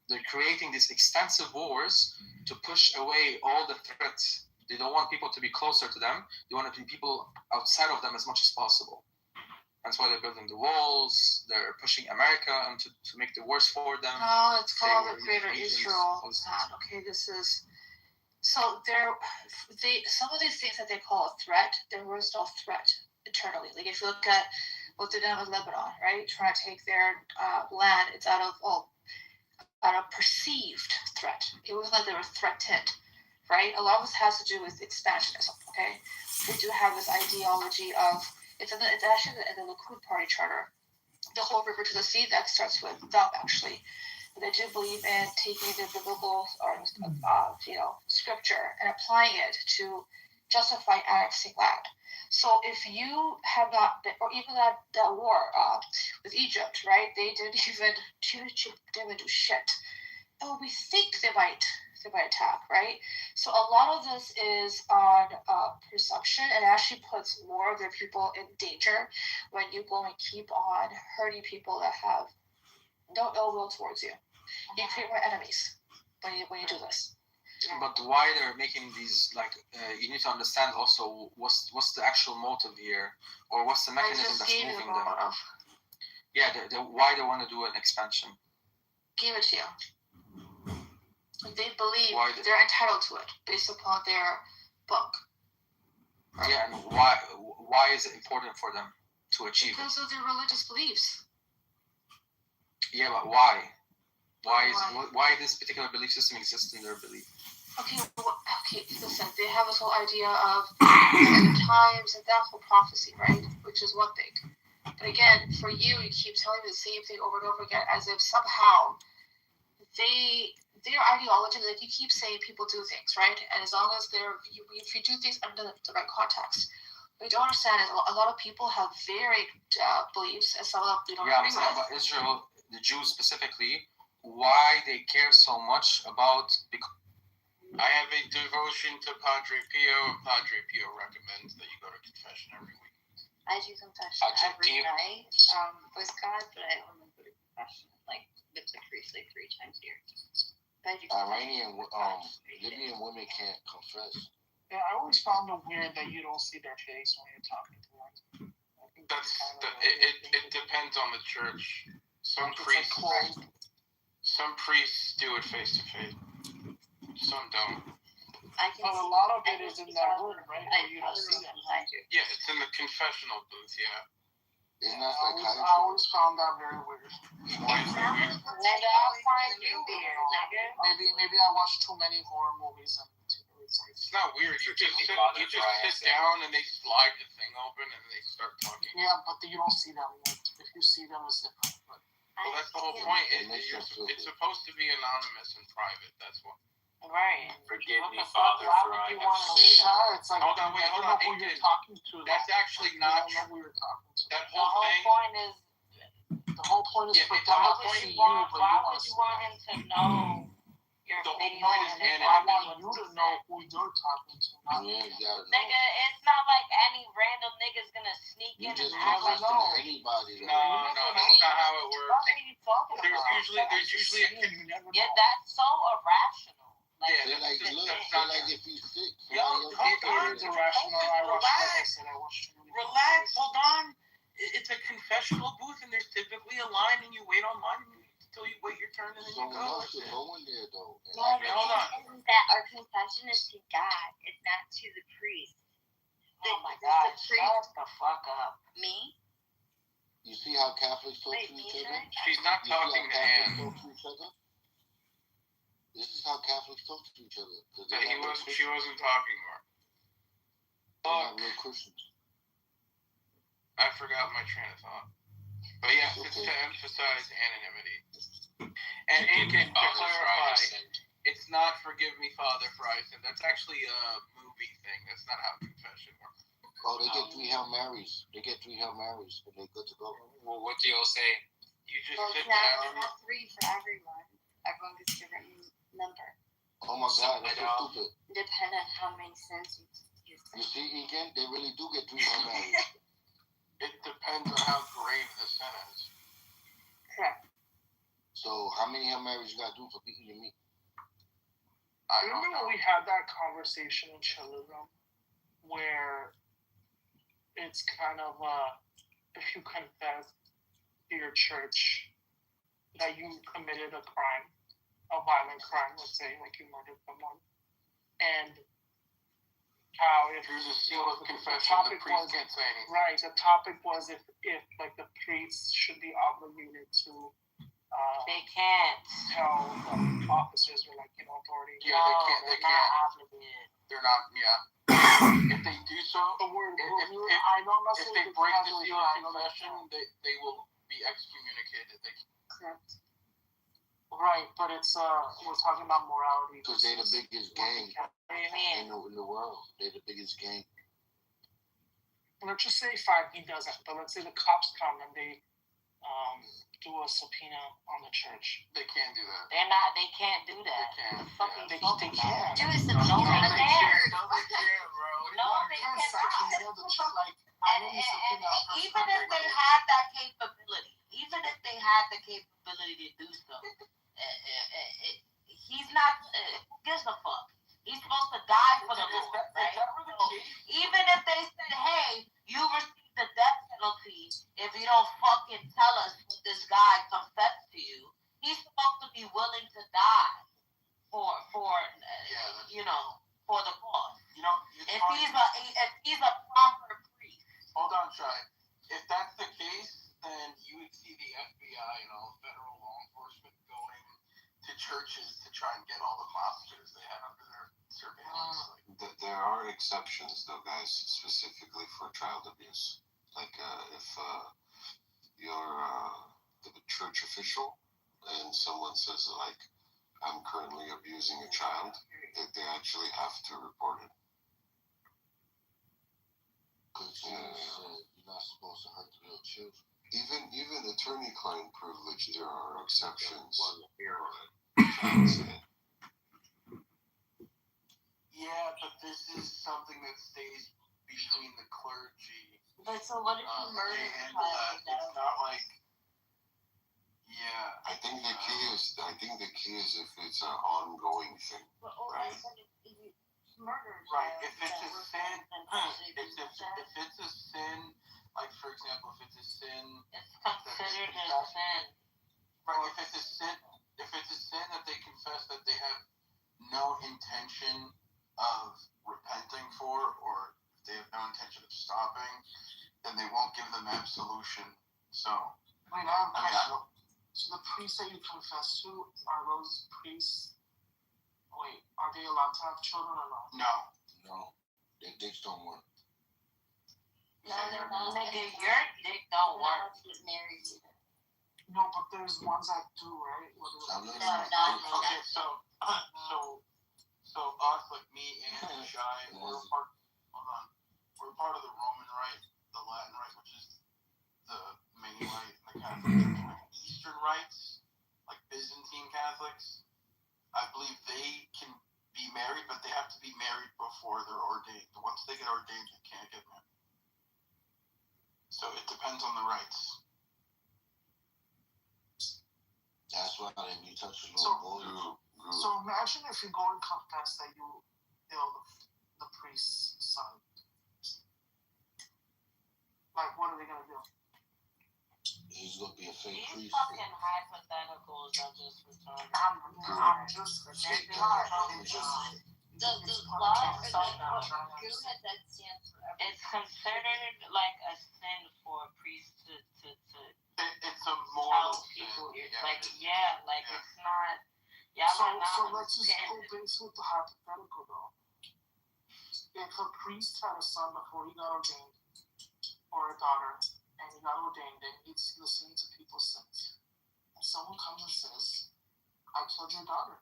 they're creating these extensive wars to push away all the threats. They don't want people to be closer to them. They want to be people outside of them as much as possible. That's why they're building the walls. They're pushing America and to make it worse for them. No, it's called the Greater Israel. Okay, this is so some of these things that they call a threat, there was no threat internally. Like if you look at what they've done with Lebanon, right, trying to take their land, it's out of perceived threat. It wasn't like they were threatened, right? A lot of this has to do with expansionism. Okay, we do have this ideology of it's actually in the Likud party charter. The whole river to the sea, that starts with them actually. They do believe in taking the biblical scripture and applying it to justify annexing land. So if you have not been, or even that war with Egypt, right? They didn't even do shit. Oh, we think they might attack, right? So a lot of this is on perception, and actually puts more of their people in danger when you go and keep on hurting people that have no ill will towards you. You create more enemies when you do this. But why they're making these, you need to understand also what's the actual motive here, or what's the mechanism that's moving them. Yeah, why they want to do an expansion. Give it to you. They believe they're entitled to it based upon their book. Right? Yeah, and why is it important for them to achieve it? Because of their religious beliefs. Yeah, but why? Why this particular belief system exists in their belief? Okay, listen, they have this whole idea of the times and that whole prophecy, right? Which is one thing. But again, for you keep telling me the same thing over and over again, as if somehow their ideology, like you keep saying people do things, right? And as long as if you do things under the right context. What you don't understand is a lot of people have varied beliefs, and some of them we don't agree with. About Israel, the Jews specifically, why they care so much about. I have a devotion to Padre Pio, and Padre Pio recommends that you go to confession every week. I do confession every night with God, but I only go to confession with the priest 3 times a year. Iranian, Libyan women can't confess. Yeah, I always found it weird that you don't see their face when you're talking to them. It depends on the church. Some priests do it face to face. Some don't. But a lot of it is in that room, right? Where you don't see them. Yeah, it's in the confessional booth. Yeah. Isn't that I always found that very weird. Why is that weird? Maybe I watch too many horror movies and it's not weird. You just sit down and they slide the thing open and they start talking. Yeah, but you don't see them. If you see them, it's different. Well, that's the whole point. It's supposed to be anonymous and private. That's what. Right. Forgive me, Father, for I have sinned. It's like, hold on. who you're talking to. That's actually not true. Who you're talking to. That whole thing. The whole point is for God to see you, but why would you want him to know your the whole video? point is I want you to know who you're talking to. Nigga, it's not like any random nigga's gonna sneak in and act like anybody. No, that's not how it works. What are you talking about? There's usually Yeah, that's so irrational. They're like, if he's sick. Yo, hold on. Irrational. Relax, hold on. It's a confessional booth, and there's typically a line, and you wait online until you wait your turn, and then you go. Someone else should go in there, though. Yeah, hold on. Isn't that our confession is to God, it's not to the priest. Oh my God, shut the fuck up. Me? You see how Catholics talk to each other? She's not talking to Anne. This is how Catholics talk to each other. She wasn't talking, Mark. They're not real Christians. I forgot my train of thought. But yes, it's to emphasize anonymity. And to clarify, it's not forgive me, Father, for I sin. That's actually a movie thing. That's not how confession works. Oh, they get 3 Hail Marys. And they're good to go. Well, what do y'all say? You just sit It's down. not 3 for everyone. Everyone gets a different number. Oh my God, that's so stupid. Depend on how many cents you You see, Egan, they really do get 3 Hail Marys. It depends on how grave the sin is. Correct. So how many Hail Marys you gotta do for beating your meat? I remember when we had that conversation in Cholula where it's kind of if you confess to your church that you committed a crime, a violent crime, let's say, like you murdered someone, and how if there's a seal of confession, the priest can't say anything. Right. The topic was if like the priests should be obligated to. They can't Tell officers or authority. Yeah, they can't. Obligated. They're not. Yeah. If they do so, the word. If they break the seal of confession, they will be excommunicated. Correct. Right, but it's we're talking about morality. Because they're the biggest gang in the world. They're the biggest gang. Let's just say fine, he doesn't. But let's say the cops come and they do a subpoena on the church. They can't do that. They can't do that. They can't. Do a subpoena on the church. No, they can't, bro. No, they cannot. Even if they had that capability, even if they had the capability to do so, he's not. Who gives a fuck? He's supposed to die for the Lord, right? Even if they said, "Hey, you received the death penalty if you don't fucking tell us what this guy confessed to you," he's supposed to be willing to die for the cause. If he's a proper priest. Hold on, Shai. If that's the case, then you would see the FBI and all federal law enforcement going to churches to try and get all the mobsters they have under their surveillance. There are exceptions, though, guys, specifically for child abuse. Like if you're the church official and someone says, like, I'm currently abusing a child, they actually have to report it. Because you're not supposed to hurt the little children. Even attorney-client privilege, there are exceptions. Yeah, but this is something that stays between the clergy. But so what if you murder a child? It's not like. Yeah. I think the key is if it's an ongoing thing. Right. Murder. Right. If it's a sin, if it's a sin, like for example, if it's a sin, it's considered a sin. Right. If it's a sin that they confess that they have no intention of repenting for, or if they have no intention of stopping, then they won't give them absolution. So. I don't. So the priests that you confess to, are those priests? Wait, are they allowed to have children or not? No. Their dicks don't work. No, they're not. Nigga, your dick don't work. Married. No, but there's ones that do, right? Okay, so us, like me and Shai, we're part of the Roman Rite, the Latin Rite, which is the main rite, and the Catholic Church. Eastern rites, like Byzantine Catholics, I believe they can be married, but they have to be married before they're ordained. Once they get ordained, they can't get married. So it depends on the rites. That's why they be touching little boys. So imagine if you go and confess that you killed the priest's son. Like, what are they gonna do? He's gonna be a fake priest. These fucking hypotheticals are just retarded. I'm just The law or the group that stands for everything. It's considered like a sin for a priest to it's a moral people. sin. It's not. Yeah, so let's just go based with the hypothetical though. If a priest had a son before he got ordained, or a daughter, and he got ordained, and he's listening to people's sins, if someone comes and says, "I killed your daughter,"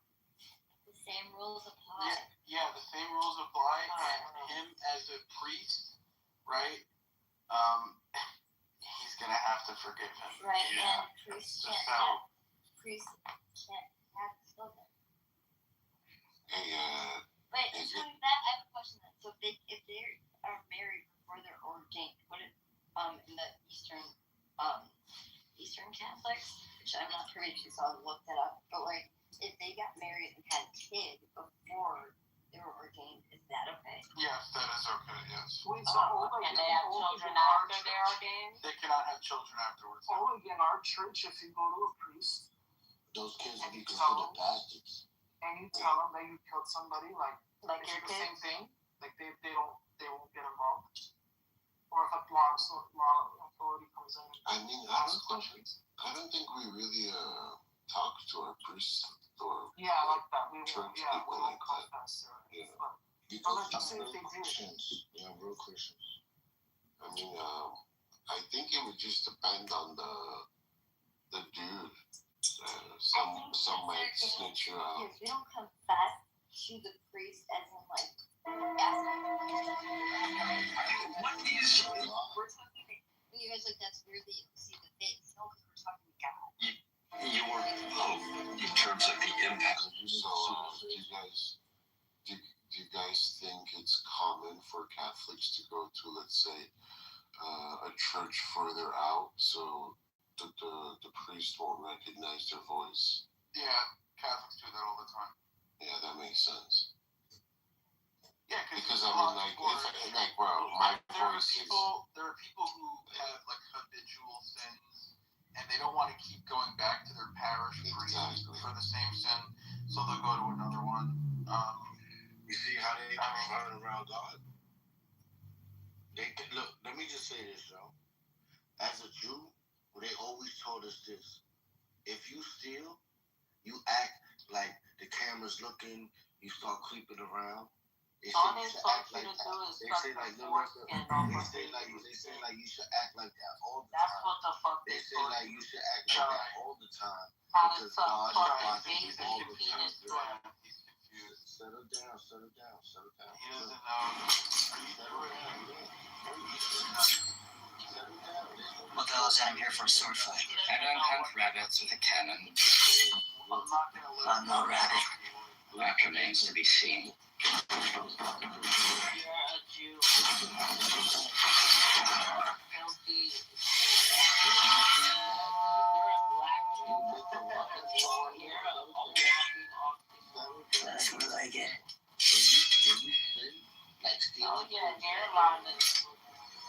The same rules apply. Yeah, the same rules apply, and him as a priest, right? He's gonna have to forgive him. Right, Yeah. and priests can't have children. Hey, But so that I have a question then. So if they are married before they're ordained, what if in the Eastern Catholics, I'm not privy to, so I'll look that up. But like, if they got married and had kids before they were ordained, is that okay? Yes, that is okay. Yes. Can they have children after they're ordained? They cannot have children afterwards. Only in our church, if you go to a priest Those kids will be considered bastards. and you tell them that you killed somebody, like Like it's your the same kids? thing. Like they won't get involved. Or if a law authority comes in I and mean, asks questions. I don't think we really talk to our priests or Yeah, like that. We church won't. Yeah, we people won't like that. confess. Yeah. But Because let's just say they're if they real do. Christians. Yeah, real Christians. I mean, I think it would just depend on the dude. Some might snitch you out. Yes, we don't confess to the priest as in like What is we're talking to you guys like that's weird that you can see the face. No, because we're talking to God. your hope in terms of the impact? So, do you guys think it's common for Catholics to go to, let's say, a church further out, so the priest won't recognize their voice? Yeah, Catholics do that all the time. Yeah, that makes sense. Yeah, Because I mean, like, bro, my voice is. There are people who have like habitual sins, and they don't want to keep going back to their parish priest for the same sin, so they'll go to another one. You see how they run around God? Look, let me just say this, Joe. As a Jew, they always told us this. If you steal, you act like the camera's looking, you start creeping around. They say All you they should told act you like to that. do is They suck say the like, no, foreskin off they of say like you should act like that all the That's time. what the fuck They they say told like you. you should act like that all the time. How to Because suck God is fucking watching face you and all your the time. penis. He's confused. Settle down, settle down, settle down. He doesn't know. What the hell is that? I'm here for a sword fight. I don't hunt rabbits with a cannon. I'm no rabbit. That remains to be seen. You're a Jew. Filthy. You're a black Jew. You're a walking off. That's what I get. Oh, your hairline is.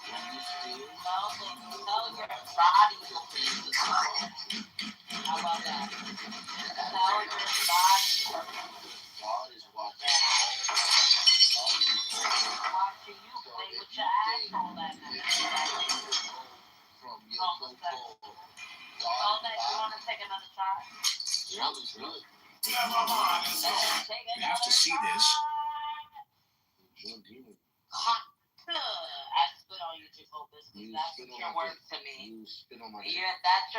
Tell your body to be. How about that? Tell your body. God is watching. Watching you play with your asshole that night. From your so-called Oh, that you want to take another shot? really. You have to see this. Hot. I spit on you, Jacobus. That's spit on your my worth to me. You spit on my dick. Yeah, that's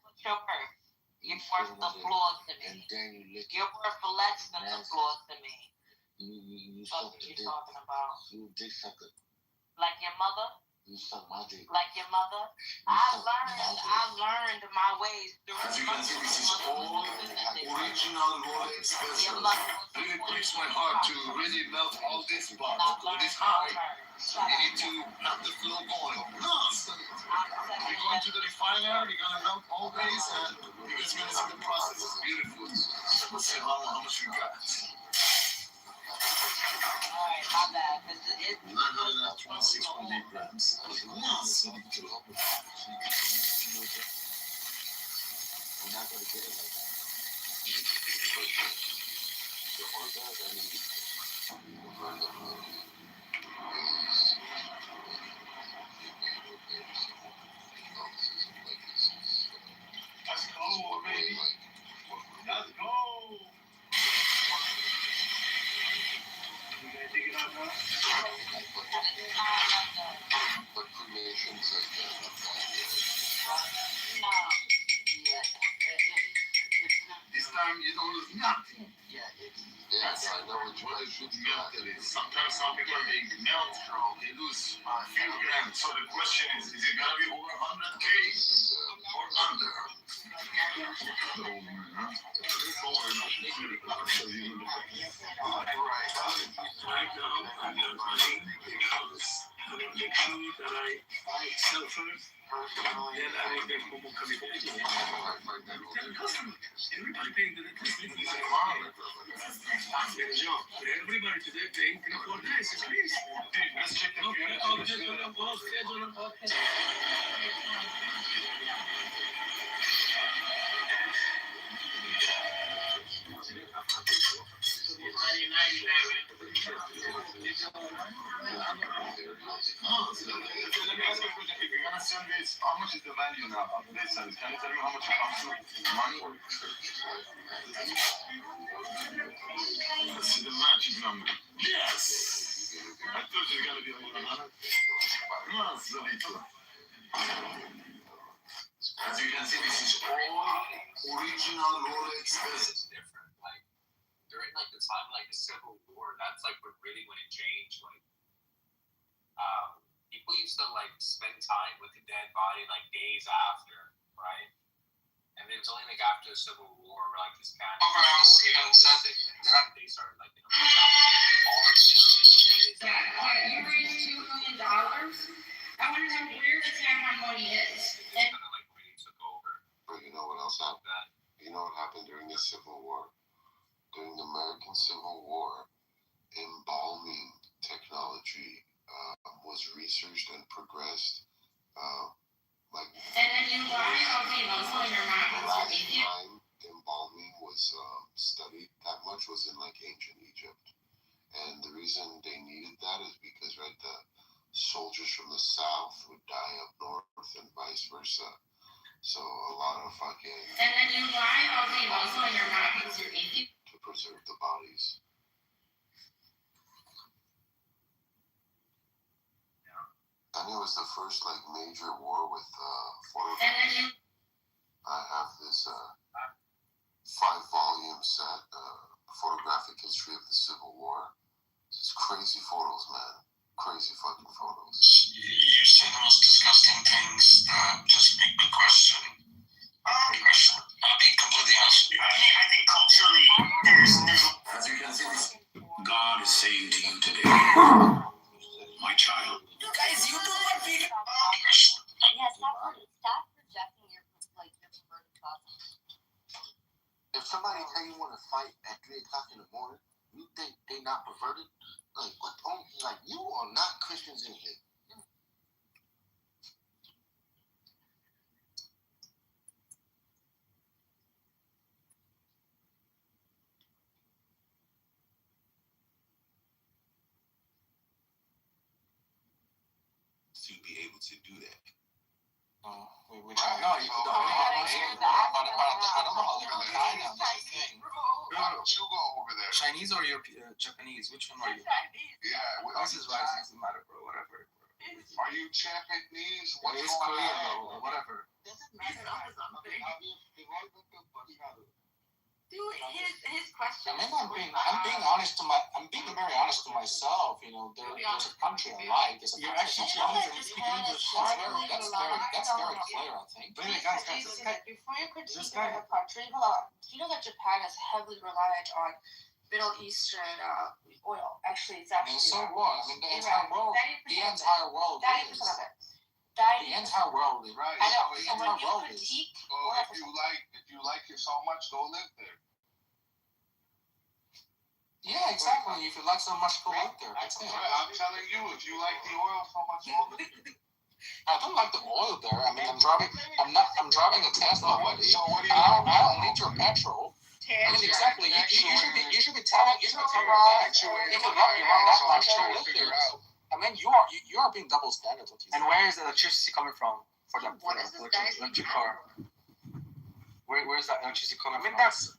what you're worth. You're worth the floor to And me. then you lick You're worth less than the floor to me. You What suck are the you dick. talking about? You dick sucker. Like your mother? You suck my dick. Like your mother? I learned my ways through As you my can see, this is all original raw Your expression. mother was Really breaks my heart to really melt all this part with this high. You need to have the flow going. You're going to the refiner, you're going to melt all this, and you're just going to see the process. It's beautiful. Let's see how much you got. Alright, my bad. It's 926.8 grams. We're not going to get it like that. Let's go, baby. Let's go. You gonna dig it out now? But cremation says that. This time you don't lose nothing. Yeah, I know what you should Melt it. Sometimes some people they melt, they lose a few grams. So the question is it gonna be over 100K or under? Everybody paying the everybody today paying for this. It's crazy. Let's check the how much is the value now of this service? Can you tell me how much it costs to money? This is the magic number. Yes! I thought you were going to be over 100. No, it's a little. As you can see, this is all original Rolex pieces. Different. Like, during like the time like the Civil War, that's like when it changed. Like, people used to like spend time with the dead body like days after, right? And then it's only like after the Civil War where like this kind of they started like all this. You raised $2 million. I want to know where the Tamron money is. Kind of like when he took over. But you know what else happened? You know what happened during the Civil War? During the American Civil War, embalming technology was researched and progressed. And then you lie, okay, no, so you're not. The last time embalming was studied that much was in like ancient Egypt. And the reason they needed that is because, right, the soldiers from the south would die up north and vice versa. So a lot of fucking... And then you lie, okay, no, so you're not. To preserve the bodies. And it was the first like major war with photographs. I have this 5-volume set, photographic history of the Civil War. This is crazy photos, man. Crazy fucking photos. You say the most disgusting things that just make the question. I'll be completely honest with you. I think culturally, there's as you can see, God is saying to you today, my child. You guys, you do what we do. Yeah, stop projecting your perverted thoughts. If somebody tell you want to fight at 3 o'clock in the morning, you think they not perverted? Like what? Like you are not Christians in here. To be able to do that. We try. No, you don't. I don't know how they're kind of thing. You go over there. Chinese or Japanese? Which one are you? Yeah, This is right. Doesn't matter, bro. Whatever. Are you Japanese? What's It's going Korean, on? bro. Whatever. Doesn't matter. Dude, his question. I mean, I'm being honest to I'm being very honest to myself. You know, there's a country I like. There's a You're country actually Chinese and you speak English. That's very clear, I think. Wait, guys, this guy. Before you critique another country, hold on. Do you know that Japan is heavily reliant on Middle Eastern oil? Actually, it's I mean, actually. so what? I mean, the entire world. The entire world 90% is. of it. The entire world is. Right. I know. So So when you critique, if you like it so much, go live there. Yeah, exactly. If you like so much, go out there. That's it. I'm telling you, if you like the oil so much, go live there. I don't like the oil there. I mean, I'm driving a Tesla, buddy. So what do you? I don't need your petrol. I mean, exactly. You should be telling if you love Iran that much, go live there. I mean, you are being double standard. And where is the electricity coming from for the electric car? Where's that electricity coming from? I mean, that's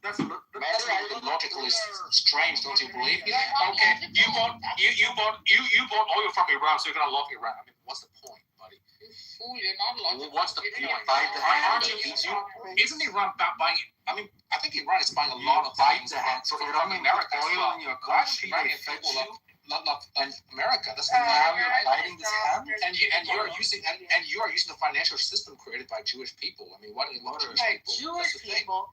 logically strange, don't you believe? Okay, you bought oil from Iran, so you're gonna love Iran. I mean, what's the point, buddy? Fool, you're not logical. What's the point? Isn't Iran buying? I mean, I think Iran is buying a lot of things from America. Oil in your country. And America. That's now you're lighting this hand. And you are using the financial system created by Jewish people. I mean, what do you love Jewish people?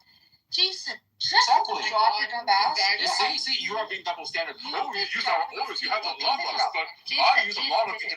Jason, Exactly. drop your dumb ass. You see, you are being double standard. Oh, you use our oils, you have to love us, but I use a lot of it